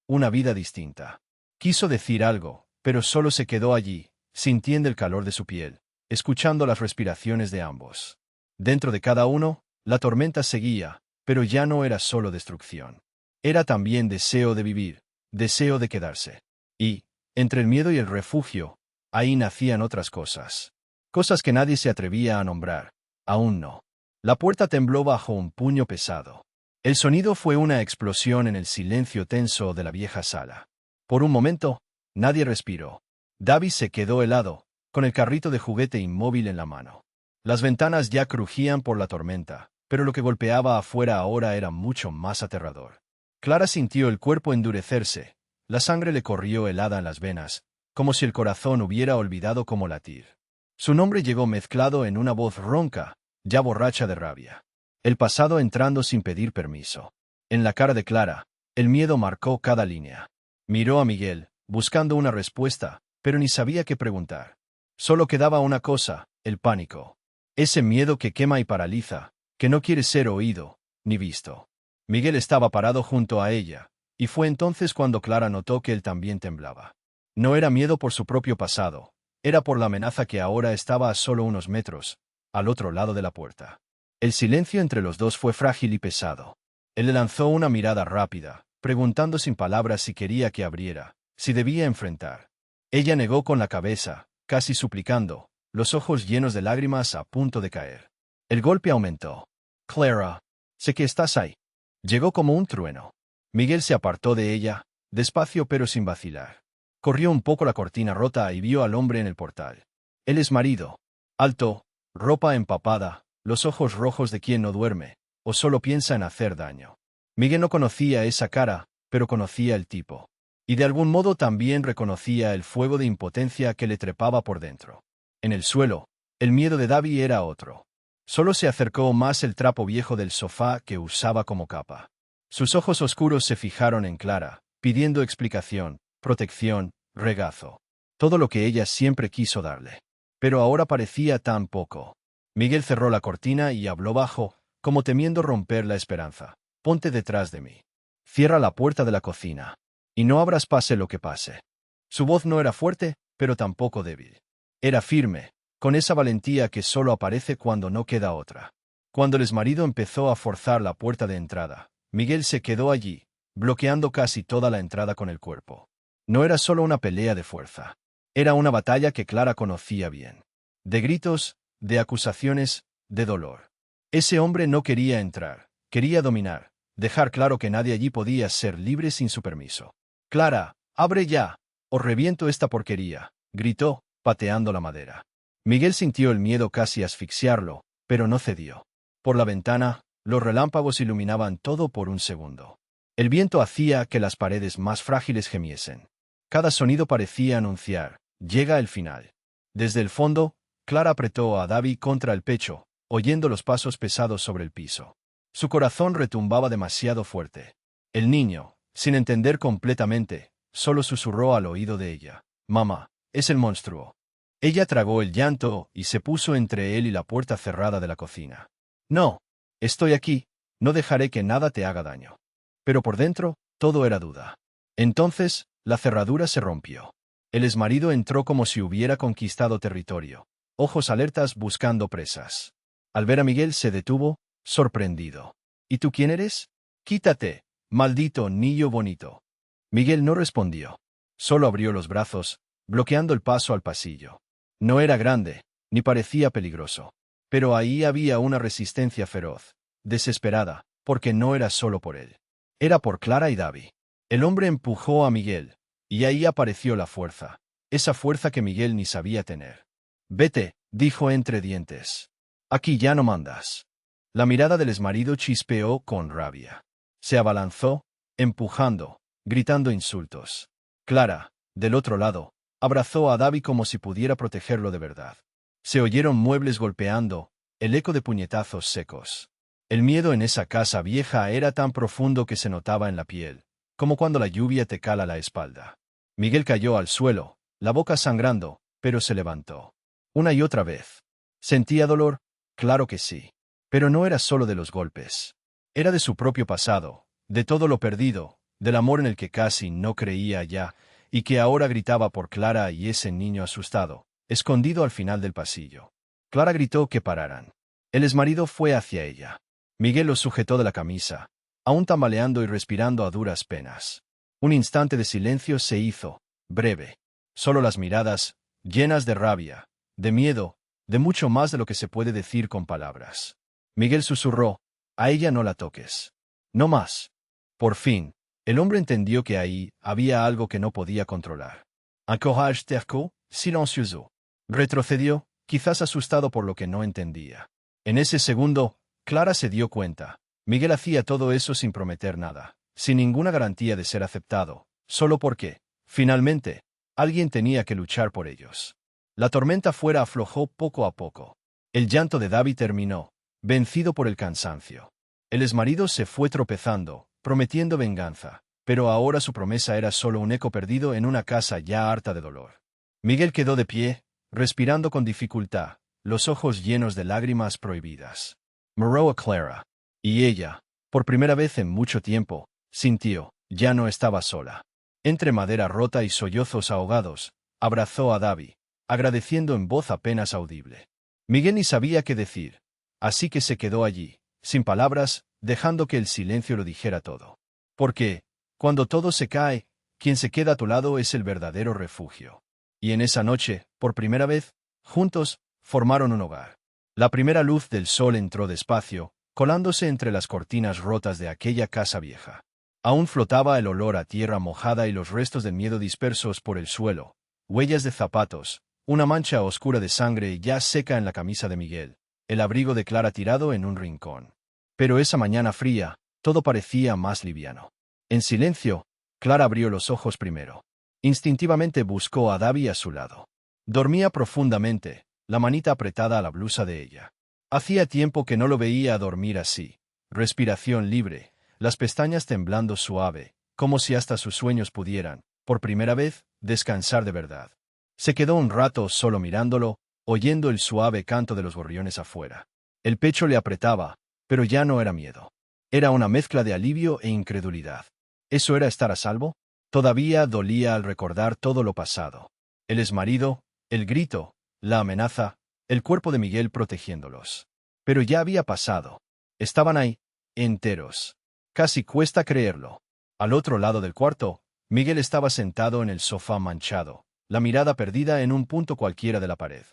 una vida distinta. Quiso decir algo, pero solo se quedó allí, sintiendo el calor de su piel, escuchando las respiraciones de ambos. Dentro de cada uno, la tormenta seguía, pero ya no era solo destrucción. Era también deseo de vivir, deseo de quedarse. Y, entre el miedo y el refugio, ahí nacían otras cosas. Cosas que nadie se atrevía a nombrar. Aún no. La puerta tembló bajo un puño pesado. El sonido fue una explosión en el silencio tenso de la vieja sala. Por un momento, nadie respiró. Davi se quedó helado, con el carrito de juguete inmóvil en la mano. Las ventanas ya crujían por la tormenta, pero lo que golpeaba afuera ahora era mucho más aterrador. Clara sintió el cuerpo endurecerse. La sangre le corrió helada en las venas, como si el corazón hubiera olvidado cómo latir. Su nombre llegó mezclado en una voz ronca, ya borracha de rabia. El pasado entrando sin pedir permiso. En la cara de Clara, el miedo marcó cada línea. Miró a Miguel, buscando una respuesta, pero ni sabía qué preguntar. Solo quedaba una cosa, el pánico. Ese miedo que quema y paraliza, que no quiere ser oído, ni visto. Miguel estaba parado junto a ella, y fue entonces cuando Clara notó que él también temblaba. No era miedo por su propio pasado, era por la amenaza que ahora estaba a solo unos metros, al otro lado de la puerta. El silencio entre los dos fue frágil y pesado. Él le lanzó una mirada rápida, preguntando sin palabras si quería que abriera, si debía enfrentar. Ella negó con la cabeza, casi suplicando, los ojos llenos de lágrimas a punto de caer. El golpe aumentó. Clara, sé que estás ahí. Llegó como un trueno. Miguel se apartó de ella, despacio pero sin vacilar. Corrió un poco la cortina rota y vio al hombre en el portal. Él es marido. Alto, ropa empapada, los ojos rojos de quien no duerme, o solo piensa en hacer daño. Miguel no conocía esa cara, pero conocía el tipo. Y de algún modo también reconocía el fuego de impotencia que le trepaba por dentro. En el suelo, el miedo de Davi era otro. Solo se acercó más el trapo viejo del sofá que usaba como capa. Sus ojos oscuros se fijaron en Clara, pidiendo explicación, protección, regazo. Todo lo que ella siempre quiso darle. Pero ahora parecía tan poco. Miguel cerró la cortina y habló bajo, como temiendo romper la esperanza. Ponte detrás de mí. Cierra la puerta de la cocina. Y no abras pase lo que pase. Su voz no era fuerte, pero tampoco débil. Era firme, con esa valentía que solo aparece cuando no queda otra. Cuando el exmarido empezó a forzar la puerta de entrada, Miguel se quedó allí, bloqueando casi toda la entrada con el cuerpo. No era solo una pelea de fuerza. Era una batalla que Clara conocía bien. De gritos, de acusaciones, de dolor. Ese hombre no quería entrar, quería dominar, dejar claro que nadie allí podía ser libre sin su permiso. «Clara, abre ya, o reviento esta porquería», gritó, pateando la madera. Miguel sintió el miedo casi asfixiarlo, pero no cedió. Por la ventana, los relámpagos iluminaban todo por un segundo. El viento hacía que las paredes más frágiles gemiesen. Cada sonido parecía anunciar, llega el final. Desde el fondo, Clara apretó a Davi contra el pecho, oyendo los pasos pesados sobre el piso. Su corazón retumbaba demasiado fuerte. El niño, sin entender completamente, solo susurró al oído de ella: «Mamá, es el monstruo». Ella tragó el llanto y se puso entre él y la puerta cerrada de la cocina. «No, estoy aquí, no dejaré que nada te haga daño». Pero por dentro, todo era duda. Entonces, la cerradura se rompió. El exmarido entró como si hubiera conquistado territorio, ojos alertas buscando presas. Al ver a Miguel se detuvo, sorprendido. «¿Y tú quién eres? Quítate, maldito niño bonito». Miguel no respondió. Solo abrió los brazos, bloqueando el paso al pasillo. No era grande, ni parecía peligroso. Pero ahí había una resistencia feroz, desesperada, porque no era solo por él. Era por Clara y Davi. El hombre empujó a Miguel, y ahí apareció la fuerza, esa fuerza que Miguel ni sabía tener. «Vete», dijo entre dientes. «Aquí ya no mandas». La mirada del exmarido chispeó con rabia. Se abalanzó, empujando, gritando insultos. Clara, del otro lado, abrazó a Davi como si pudiera protegerlo de verdad. Se oyeron muebles golpeando, el eco de puñetazos secos. El miedo en esa casa vieja era tan profundo que se notaba en la piel, como cuando la lluvia te cala la espalda. Miguel cayó al suelo, la boca sangrando, pero se levantó. Una y otra vez. ¿Sentía dolor? Claro que sí. Pero no era solo de los golpes. Era de su propio pasado, de todo lo perdido, del amor en el que casi no creía ya, y que ahora gritaba por Clara y ese niño asustado, escondido al final del pasillo. Clara gritó que pararan. El exmarido fue hacia ella. Miguel lo sujetó de la camisa, aún tambaleando y respirando a duras penas. Un instante de silencio se hizo, breve. Solo las miradas, llenas de rabia, de miedo, de mucho más de lo que se puede decir con palabras. Miguel susurró: «A ella no la toques. No más». Por fin, el hombre entendió que ahí había algo que no podía controlar. Un courage terco, silencioso. Retrocedió, quizás asustado por lo que no entendía. En ese segundo, Clara se dio cuenta. Miguel hacía todo eso sin prometer nada, sin ninguna garantía de ser aceptado, solo porque, finalmente, alguien tenía que luchar por ellos. La tormenta fuera aflojó poco a poco. El llanto de Davi terminó, vencido por el cansancio. El exmarido se fue tropezando, prometiendo venganza, pero ahora su promesa era solo un eco perdido en una casa ya harta de dolor. Miguel quedó de pie, respirando con dificultad, los ojos llenos de lágrimas prohibidas. Miró a Clara. Y ella, por primera vez en mucho tiempo, sintió, ya no estaba sola. Entre madera rota y sollozos ahogados, abrazó a Davi, agradeciendo en voz apenas audible. Miguel ni sabía qué decir, así que se quedó allí, sin palabras, dejando que el silencio lo dijera todo. Porque, cuando todo se cae, quien se queda a tu lado es el verdadero refugio. Y en esa noche, por primera vez, juntos, formaron un hogar. La primera luz del sol entró despacio, colándose entre las cortinas rotas de aquella casa vieja. Aún flotaba el olor a tierra mojada y los restos del miedo dispersos por el suelo, huellas de zapatos, una mancha oscura de sangre ya seca en la camisa de Miguel, el abrigo de Clara tirado en un rincón. Pero esa mañana fría, todo parecía más liviano. En silencio, Clara abrió los ojos primero. Instintivamente buscó a Davi a su lado. Dormía profundamente, la manita apretada a la blusa de ella. Hacía tiempo que no lo veía dormir así. Respiración libre, las pestañas temblando suave, como si hasta sus sueños pudieran, por primera vez, descansar de verdad. Se quedó un rato solo mirándolo, oyendo el suave canto de los gorriones afuera. El pecho le apretaba, pero ya no era miedo. Era una mezcla de alivio e incredulidad. ¿Eso era estar a salvo? Todavía dolía al recordar todo lo pasado. El exmarido, el grito, la amenaza, el cuerpo de Miguel protegiéndolos. Pero ya había pasado. Estaban ahí, enteros. Casi cuesta creerlo. Al otro lado del cuarto, Miguel estaba sentado en el sofá manchado, la mirada perdida en un punto cualquiera de la pared.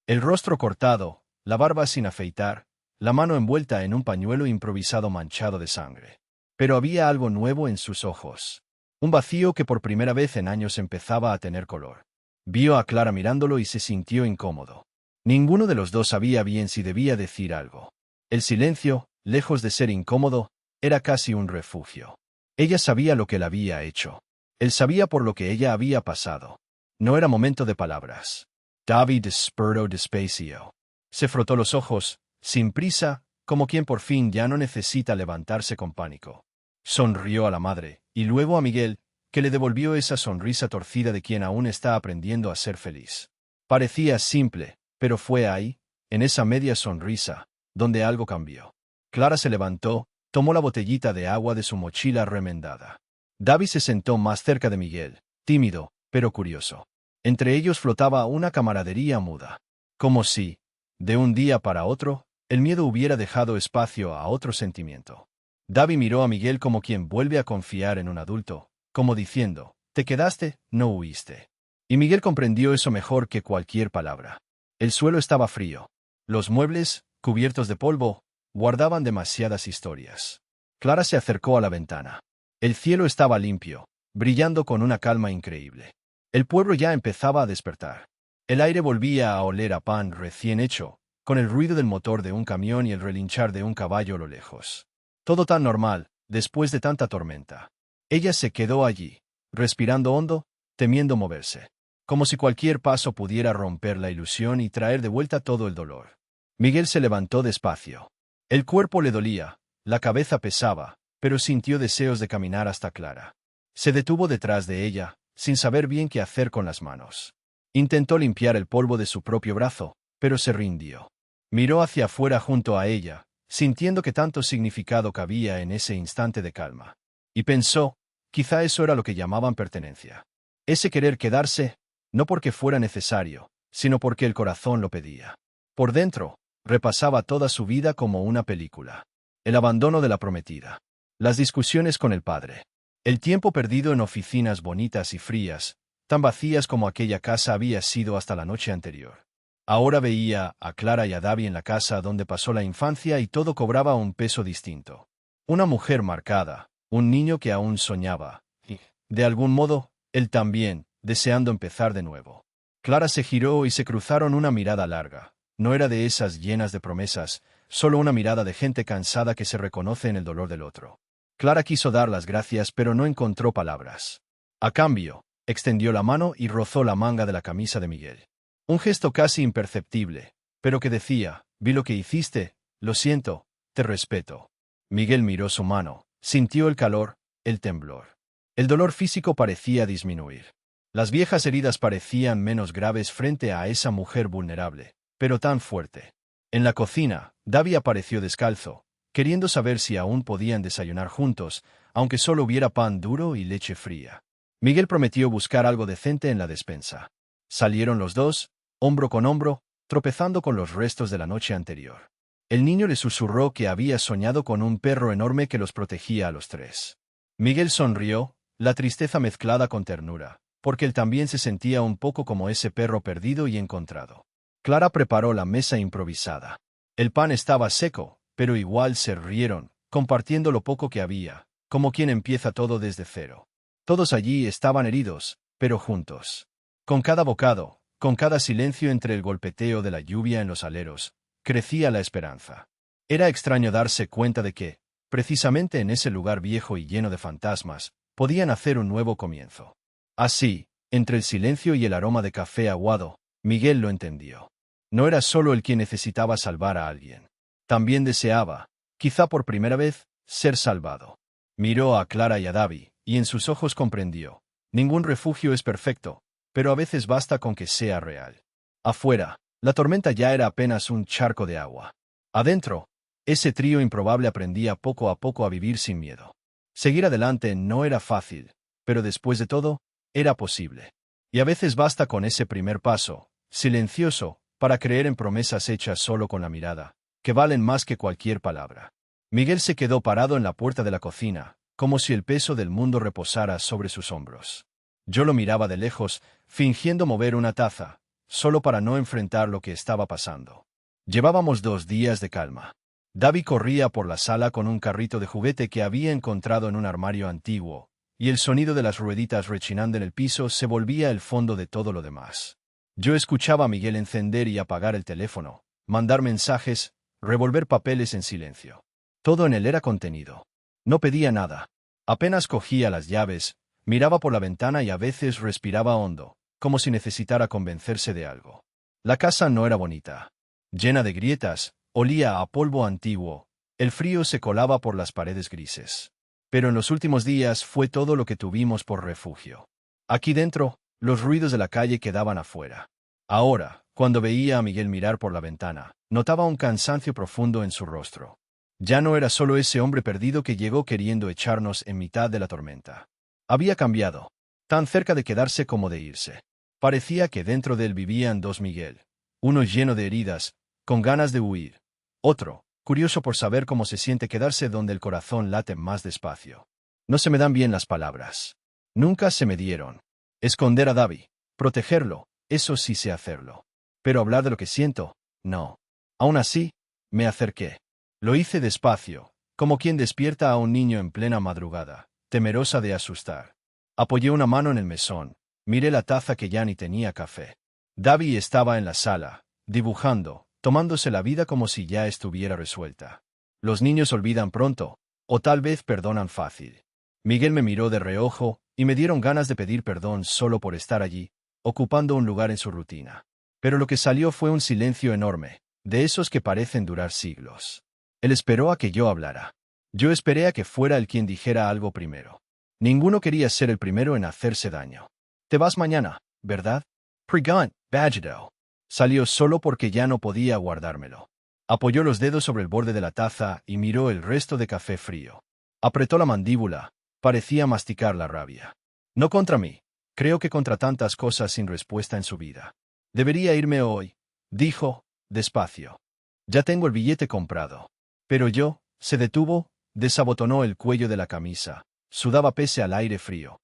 El rostro cortado, la barba sin afeitar, la mano envuelta en un pañuelo improvisado manchado de sangre. Pero había algo nuevo en sus ojos. Un vacío que por primera vez en años empezaba a tener color. Vio a Clara mirándolo y se sintió incómodo. Ninguno de los dos sabía bien si debía decir algo. El silencio, lejos de ser incómodo, era casi un refugio. Ella sabía lo que él había hecho. Él sabía por lo que ella había pasado. No era momento de palabras. Davi despertó despacio. Se frotó los ojos, sin prisa, como quien por fin ya no necesita levantarse con pánico. Sonrió a la madre, y luego a Miguel, que le devolvió esa sonrisa torcida de quien aún está aprendiendo a ser feliz. Parecía simple, pero fue ahí, en esa media sonrisa, donde algo cambió. Clara se levantó, tomó la botellita de agua de su mochila remendada. Davi se sentó más cerca de Miguel, tímido, pero curioso. Entre ellos flotaba una camaradería muda. Como si, de un día para otro, el miedo hubiera dejado espacio a otro sentimiento. Davi miró a Miguel como quien vuelve a confiar en un adulto, como diciendo, «Te quedaste, no huiste». Y Miguel comprendió eso mejor que cualquier palabra. El suelo estaba frío. Los muebles, cubiertos de polvo, guardaban demasiadas historias. Clara se acercó a la ventana. El cielo estaba limpio, brillando con una calma increíble. El pueblo ya empezaba a despertar. El aire volvía a oler a pan recién hecho, con el ruido del motor de un camión y el relinchar de un caballo a lo lejos. Todo tan normal, después de tanta tormenta. Ella se quedó allí, respirando hondo, temiendo moverse. Como si cualquier paso pudiera romper la ilusión y traer de vuelta todo el dolor. Miguel se levantó despacio. El cuerpo le dolía, la cabeza pesaba, pero sintió deseos de caminar hasta Clara. Se detuvo detrás de ella, sin saber bien qué hacer con las manos. Intentó limpiar el polvo de su propio brazo, pero se rindió. Miró hacia afuera junto a ella, sintiendo que tanto significado cabía en ese instante de calma. Y pensó, quizá eso era lo que llamaban pertenencia. Ese querer quedarse, no porque fuera necesario, sino porque el corazón lo pedía. Por dentro, repasaba toda su vida como una película. El abandono de la prometida. Las discusiones con el padre. El tiempo perdido en oficinas bonitas y frías, tan vacías como aquella casa había sido hasta la noche anterior. Ahora veía a Clara y a Davi en la casa donde pasó la infancia y todo cobraba un peso distinto. Una mujer marcada, un niño que aún soñaba, y, de algún modo, él también, deseando empezar de nuevo. Clara se giró y se cruzaron una mirada larga. No era de esas llenas de promesas, solo una mirada de gente cansada que se reconoce en el dolor del otro. Clara quiso dar las gracias pero no encontró palabras. A cambio, extendió la mano y rozó la manga de la camisa de Miguel. Un gesto casi imperceptible, pero que decía, vi lo que hiciste, lo siento, te respeto. Miguel miró su mano, sintió el calor, el temblor. El dolor físico parecía disminuir. Las viejas heridas parecían menos graves frente a esa mujer vulnerable, pero tan fuerte. En la cocina, Davi apareció descalzo, queriendo saber si aún podían desayunar juntos, aunque solo hubiera pan duro y leche fría. Miguel prometió buscar algo decente en la despensa. Salieron los dos, hombro con hombro, tropezando con los restos de la noche anterior. El niño le susurró que había soñado con un perro enorme que los protegía a los tres. Miguel sonrió, la tristeza mezclada con ternura, porque él también se sentía un poco como ese perro perdido y encontrado. Clara preparó la mesa improvisada. El pan estaba seco, pero igual se rieron, compartiendo lo poco que había, como quien empieza todo desde cero. Todos allí estaban heridos, pero juntos. Con cada bocado, con cada silencio entre el golpeteo de la lluvia en los aleros, crecía la esperanza. Era extraño darse cuenta de que, precisamente en ese lugar viejo y lleno de fantasmas, podían hacer un nuevo comienzo. Así, entre el silencio y el aroma de café aguado, Miguel lo entendió. No era solo el quien necesitaba salvar a alguien. También deseaba, quizá por primera vez, ser salvado. Miró a Clara y a Davi, y en sus ojos comprendió. Ningún refugio es perfecto, pero a veces basta con que sea real. Afuera, la tormenta ya era apenas un charco de agua. Adentro, ese trío improbable aprendía poco a poco a vivir sin miedo. Seguir adelante no era fácil, pero después de todo, era posible. Y a veces basta con ese primer paso, silencioso, para creer en promesas hechas solo con la mirada, que valen más que cualquier palabra. Miguel se quedó parado en la puerta de la cocina, como si el peso del mundo reposara sobre sus hombros. Yo lo miraba de lejos, fingiendo mover una taza, solo para no enfrentar lo que estaba pasando. Llevábamos 2 días de calma. Davi corría por la sala con un carrito de juguete que había encontrado en un armario antiguo, y el sonido de las rueditas rechinando en el piso se volvía el fondo de todo lo demás. Yo escuchaba a Miguel encender y apagar el teléfono, mandar mensajes, revolver papeles en silencio. Todo en él era contenido. No pedía nada. Apenas cogía las llaves, miraba por la ventana y a veces respiraba hondo, como si necesitara convencerse de algo. La casa no era bonita. Llena de grietas, olía a polvo antiguo, el frío se colaba por las paredes grises. Pero en los últimos días fue todo lo que tuvimos por refugio. Aquí dentro, los ruidos de la calle quedaban afuera. Ahora, cuando veía a Miguel mirar por la ventana, notaba un cansancio profundo en su rostro. Ya no era solo ese hombre perdido que llegó queriendo echarnos en mitad de la tormenta. Había cambiado, tan cerca de quedarse como de irse. Parecía que dentro de él vivían 2 Miguel, uno lleno de heridas, con ganas de huir, otro, curioso por saber cómo se siente quedarse donde el corazón late más despacio. No se me dan bien las palabras. Nunca se me dieron. Esconder a Davi, protegerlo, eso sí sé hacerlo. Pero hablar de lo que siento, no. Aún así, me acerqué. Lo hice despacio, como quien despierta a un niño en plena madrugada, temerosa de asustar. Apoyé una mano en el mesón, miré la taza que ya ni tenía café. Davi estaba en la sala, dibujando, tomándose la vida como si ya estuviera resuelta. Los niños olvidan pronto, o tal vez perdonan fácil. Miguel me miró de reojo, y me dieron ganas de pedir perdón solo por estar allí, ocupando un lugar en su rutina. Pero lo que salió fue un silencio enorme, de esos que parecen durar siglos. Él esperó a que yo hablara. Yo esperé a que fuera él quien dijera algo primero. Ninguno quería ser el primero en hacerse daño. Te vas mañana, ¿verdad? Pregant, Bajedo. Salió solo porque ya no podía guardármelo. Apoyó los dedos sobre el borde de la taza y miró el resto de café frío. Apretó la mandíbula, parecía masticar la rabia. No contra mí, creo que contra tantas cosas sin respuesta en su vida. Debería irme hoy, dijo, despacio. Ya tengo el billete comprado. Pero yo, se detuvo, desabotonó el cuello de la camisa, sudaba pese al aire frío.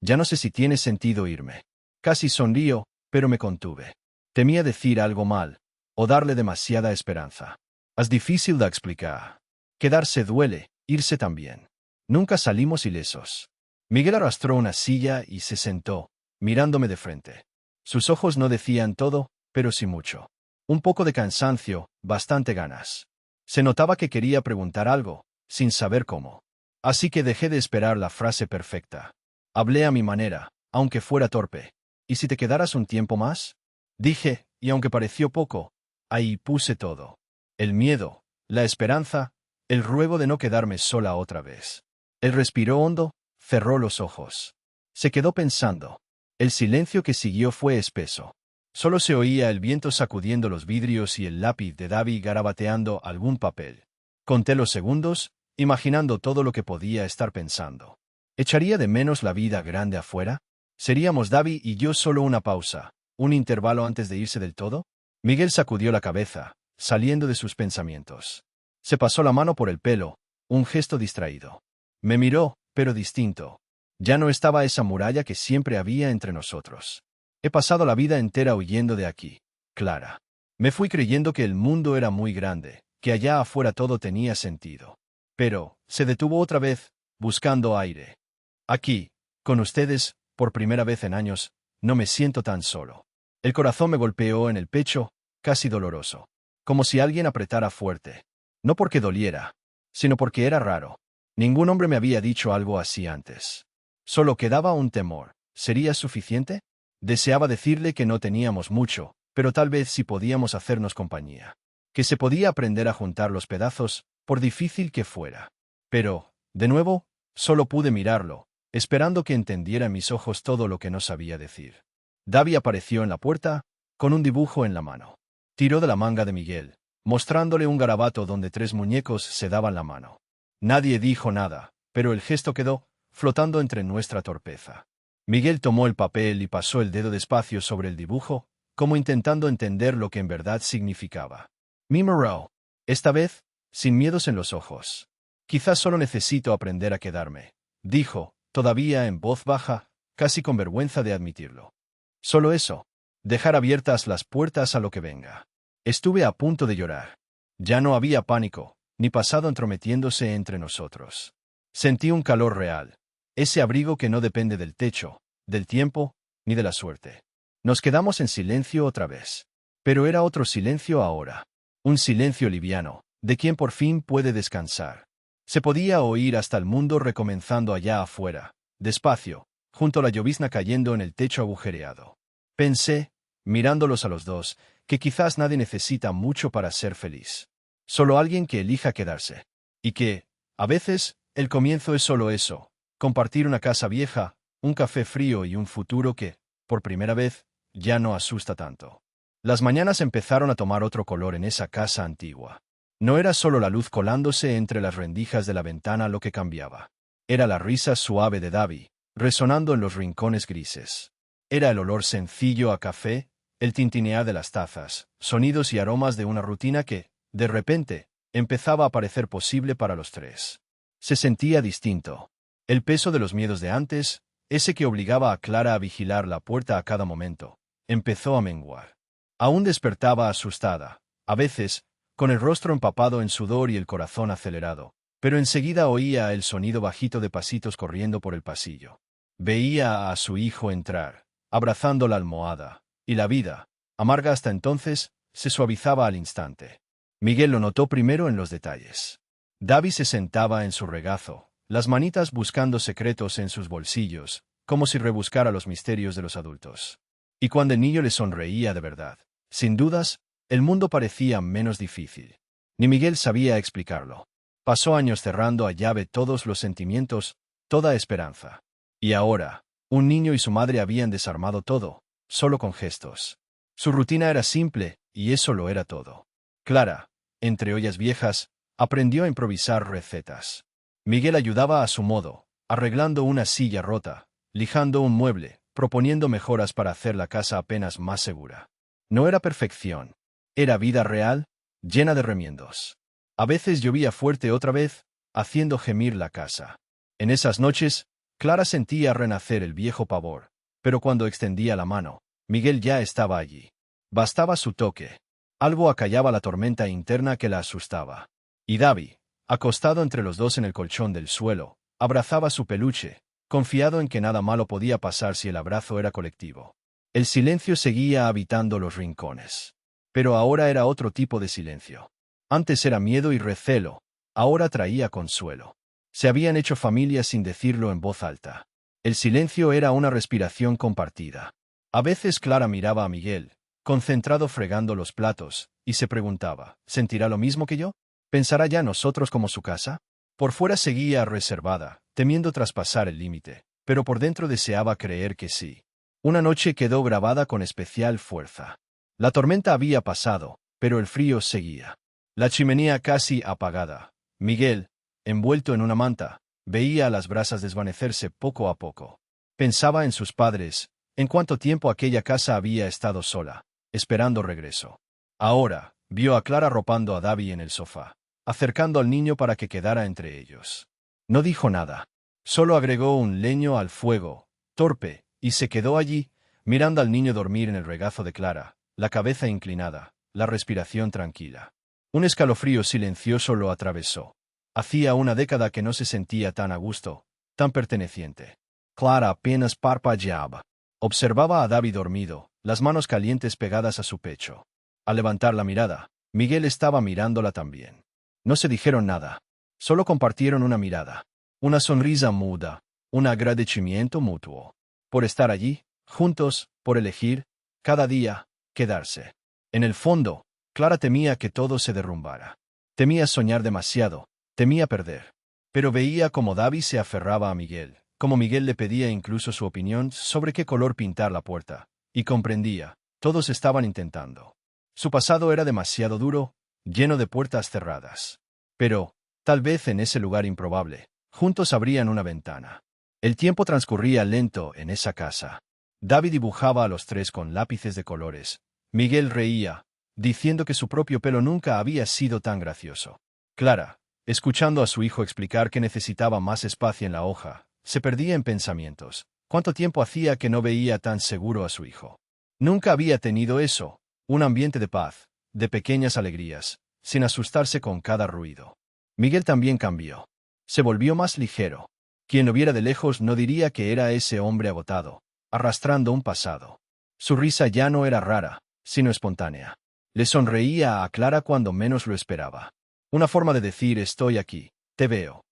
Ya no sé si tiene sentido irme. Casi sonrío, pero me contuve. Temía decir algo mal, o darle demasiada esperanza. Es difícil de explicar. Quedarse duele, irse también. Nunca salimos ilesos. Miguel arrastró una silla y se sentó, mirándome de frente. Sus ojos no decían todo, pero sí mucho. Un poco de cansancio, bastante ganas. Se notaba que quería preguntar algo, sin saber cómo. Así que dejé de esperar la frase perfecta. Hablé a mi manera, aunque fuera torpe. ¿Y si te quedaras un tiempo más? Dije, y aunque pareció poco, ahí puse todo. El miedo, la esperanza, el ruego de no quedarme sola otra vez. Él respiró hondo, cerró los ojos. Se quedó pensando. El silencio que siguió fue espeso. Solo se oía el viento sacudiendo los vidrios y el lápiz de Davi garabateando algún papel. Conté los segundos, imaginando todo lo que podía estar pensando. ¿Echaría de menos la vida grande afuera? ¿Seríamos Davi y yo solo una pausa, un intervalo antes de irse del todo? Miguel sacudió la cabeza, saliendo de sus pensamientos. Se pasó la mano por el pelo, un gesto distraído. Me miró, pero distinto. Ya no estaba esa muralla que siempre había entre nosotros. He pasado la vida entera huyendo de aquí, Clara. Me fui creyendo que el mundo era muy grande, que allá afuera todo tenía sentido. Pero, se detuvo otra vez, buscando aire. Aquí, con ustedes, por primera vez en años, no me siento tan solo. El corazón me golpeó en el pecho, casi doloroso. Como si alguien apretara fuerte. No porque doliera, sino porque era raro. Ningún hombre me había dicho algo así antes. Solo quedaba un temor. ¿Sería suficiente? Deseaba decirle que no teníamos mucho, pero tal vez sí podíamos hacernos compañía. Que se podía aprender a juntar los pedazos, por difícil que fuera. Pero, de nuevo, solo pude mirarlo, esperando que entendiera en mis ojos todo lo que no sabía decir. Davi apareció en la puerta, con un dibujo en la mano. Tiró de la manga de Miguel, mostrándole un garabato donde 3 muñecos se daban la mano. Nadie dijo nada, pero el gesto quedó, flotando entre nuestra torpeza. Miguel tomó el papel y pasó el dedo despacio sobre el dibujo, como intentando entender lo que en verdad significaba. Mimero. Esta vez, sin miedos en los ojos. Quizás solo necesito aprender a quedarme, dijo, todavía en voz baja, casi con vergüenza de admitirlo. Solo eso. Dejar abiertas las puertas a lo que venga. Estuve a punto de llorar. Ya no había pánico, ni pasado entrometiéndose entre nosotros. Sentí un calor real. Ese abrigo que no depende del techo, del tiempo, ni de la suerte. Nos quedamos en silencio otra vez. Pero era otro silencio ahora. Un silencio liviano, de quien por fin puede descansar. Se podía oír hasta el mundo recomenzando allá afuera, despacio, junto a la llovizna cayendo en el techo agujereado. Pensé, mirándolos a los dos, que quizás nadie necesita mucho para ser feliz. Solo alguien que elija quedarse. Y que, a veces, el comienzo es solo eso, compartir una casa vieja, un café frío y un futuro que, por primera vez, ya no asusta tanto. Las mañanas empezaron a tomar otro color en esa casa antigua. No era solo la luz colándose entre las rendijas de la ventana lo que cambiaba. Era la risa suave de Davi, resonando en los rincones grises. Era el olor sencillo a café, el tintinear de las tazas, sonidos y aromas de una rutina que, de repente, empezaba a parecer posible para los tres. Se sentía distinto. El peso de los miedos de antes, ese que obligaba a Clara a vigilar la puerta a cada momento, empezó a menguar. Aún despertaba asustada, a veces, con el rostro empapado en sudor y el corazón acelerado, pero enseguida oía el sonido bajito de pasitos corriendo por el pasillo. Veía a su hijo entrar, abrazando la almohada, y la vida, amarga hasta entonces, se suavizaba al instante. Miguel lo notó primero en los detalles. Davi se sentaba en su regazo, las manitas buscando secretos en sus bolsillos, como si rebuscara los misterios de los adultos. Y cuando el niño le sonreía de verdad, sin dudas, el mundo parecía menos difícil. Ni Miguel sabía explicarlo. Pasó años cerrando a llave todos los sentimientos, toda esperanza. Y ahora, un niño y su madre habían desarmado todo, solo con gestos. Su rutina era simple, y eso lo era todo. Clara, entre ollas viejas, aprendió a improvisar recetas. Miguel ayudaba a su modo, arreglando una silla rota, lijando un mueble, proponiendo mejoras para hacer la casa apenas más segura. No era perfección. Era vida real, llena de remiendos. A veces llovía fuerte otra vez, haciendo gemir la casa. En esas noches, Clara sentía renacer el viejo pavor, pero cuando extendía la mano, Miguel ya estaba allí. Bastaba su toque. Algo acallaba la tormenta interna que la asustaba. Y Davi, acostado entre los dos en el colchón del suelo, abrazaba su peluche, confiado en que nada malo podía pasar si el abrazo era colectivo. El silencio seguía habitando los rincones. Pero ahora era otro tipo de silencio. Antes era miedo y recelo, ahora traía consuelo. Se habían hecho familia sin decirlo en voz alta. El silencio era una respiración compartida. A veces Clara miraba a Miguel, concentrado fregando los platos, y se preguntaba, ¿sentirá lo mismo que yo? ¿Pensará ya nosotros como su casa? Por fuera seguía reservada, temiendo traspasar el límite, pero por dentro deseaba creer que sí. Una noche quedó grabada con especial fuerza. La tormenta había pasado, pero el frío seguía. La chimenea casi apagada. Miguel, envuelto en una manta, veía las brasas desvanecerse poco a poco. Pensaba en sus padres, en cuánto tiempo aquella casa había estado sola, esperando regreso. Ahora, vio a Clara arropando a Davi en el sofá, acercando al niño para que quedara entre ellos. No dijo nada. Solo agregó un leño al fuego, torpe, y se quedó allí, mirando al niño dormir en el regazo de Clara, la cabeza inclinada, la respiración tranquila. Un escalofrío silencioso lo atravesó. Hacía una década que no se sentía tan a gusto, tan perteneciente. Clara apenas parpadeaba. Observaba a David dormido, las manos calientes pegadas a su pecho. Al levantar la mirada, Miguel estaba mirándola también. No se dijeron nada. Solo compartieron una mirada. Una sonrisa muda, un agradecimiento mutuo. Por estar allí, juntos, por elegir, cada día, quedarse. En el fondo, Clara temía que todo se derrumbara. Temía soñar demasiado, temía perder. Pero veía cómo David se aferraba a Miguel, como Miguel le pedía incluso su opinión sobre qué color pintar la puerta, y comprendía, todos estaban intentando. Su pasado era demasiado duro, lleno de puertas cerradas. Pero, tal vez en ese lugar improbable, juntos abrían una ventana. El tiempo transcurría lento en esa casa. David dibujaba a los tres con lápices de colores. Miguel reía, diciendo que su propio pelo nunca había sido tan gracioso. Clara, escuchando a su hijo explicar que necesitaba más espacio en la hoja, se perdía en pensamientos. ¿Cuánto tiempo hacía que no veía tan seguro a su hijo? Nunca había tenido eso, un ambiente de paz, de pequeñas alegrías, sin asustarse con cada ruido. Miguel también cambió. Se volvió más ligero. Quien lo viera de lejos no diría que era ese hombre agotado, arrastrando un pasado. Su risa ya no era rara, sino espontánea. Le sonreía a Clara cuando menos lo esperaba. Una forma de decir estoy aquí, te veo.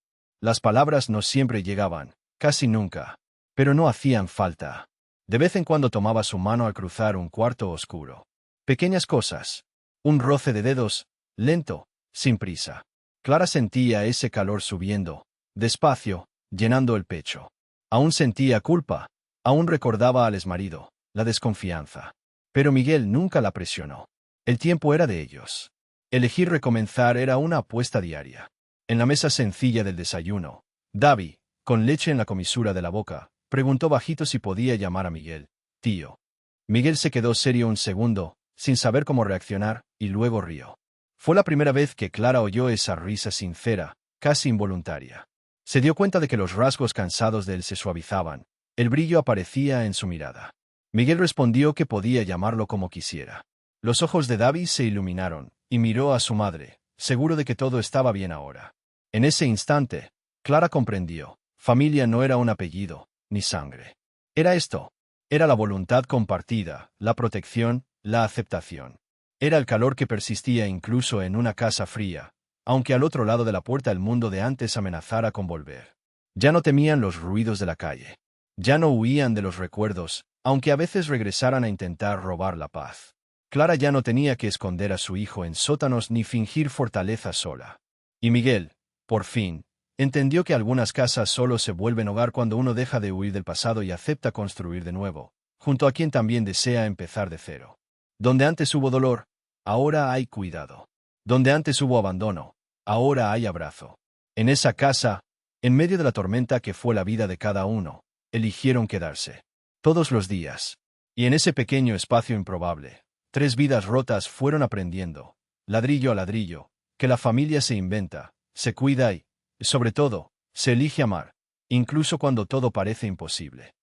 Las palabras no siempre llegaban, casi nunca, pero no hacían falta. De vez en cuando tomaba su mano al cruzar un cuarto oscuro. Pequeñas cosas. Un roce de dedos, lento, sin prisa. Clara sentía ese calor subiendo, despacio, llenando el pecho. Aún sentía culpa, aún recordaba al exmarido, la desconfianza. Pero Miguel nunca la presionó. El tiempo era de ellos. Elegir recomenzar era una apuesta diaria. En la mesa sencilla del desayuno, David, con leche en la comisura de la boca, preguntó bajito si podía llamar a Miguel, tío. Miguel se quedó serio un segundo, sin saber cómo reaccionar, y luego rió. Fue la primera vez que Clara oyó esa risa sincera, casi involuntaria. Se dio cuenta de que los rasgos cansados de él se suavizaban, el brillo aparecía en su mirada. Miguel respondió que podía llamarlo como quisiera. Los ojos de David se iluminaron, y miró a su madre, seguro de que todo estaba bien ahora. En ese instante, Clara comprendió, familia no era un apellido, ni sangre. Era esto. Era la voluntad compartida, la protección, la aceptación. Era el calor que persistía incluso en una casa fría, aunque al otro lado de la puerta el mundo de antes amenazara con volver. Ya no temían los ruidos de la calle. Ya no huían de los recuerdos, aunque a veces regresaran a intentar robar la paz. Clara ya no tenía que esconder a su hijo en sótanos ni fingir fortaleza sola. Y Miguel, por fin, entendió que algunas casas solo se vuelven hogar cuando uno deja de huir del pasado y acepta construir de nuevo, junto a quien también desea empezar de cero. Donde antes hubo dolor, ahora hay cuidado. Donde antes hubo abandono, ahora hay abrazo. En esa casa, en medio de la tormenta que fue la vida de cada uno, eligieron quedarse. Todos los días. Y en ese pequeño espacio improbable, 3 vidas rotas fueron aprendiendo, ladrillo a ladrillo, que la familia se inventa, se cuida y, sobre todo, se elige amar, incluso cuando todo parece imposible.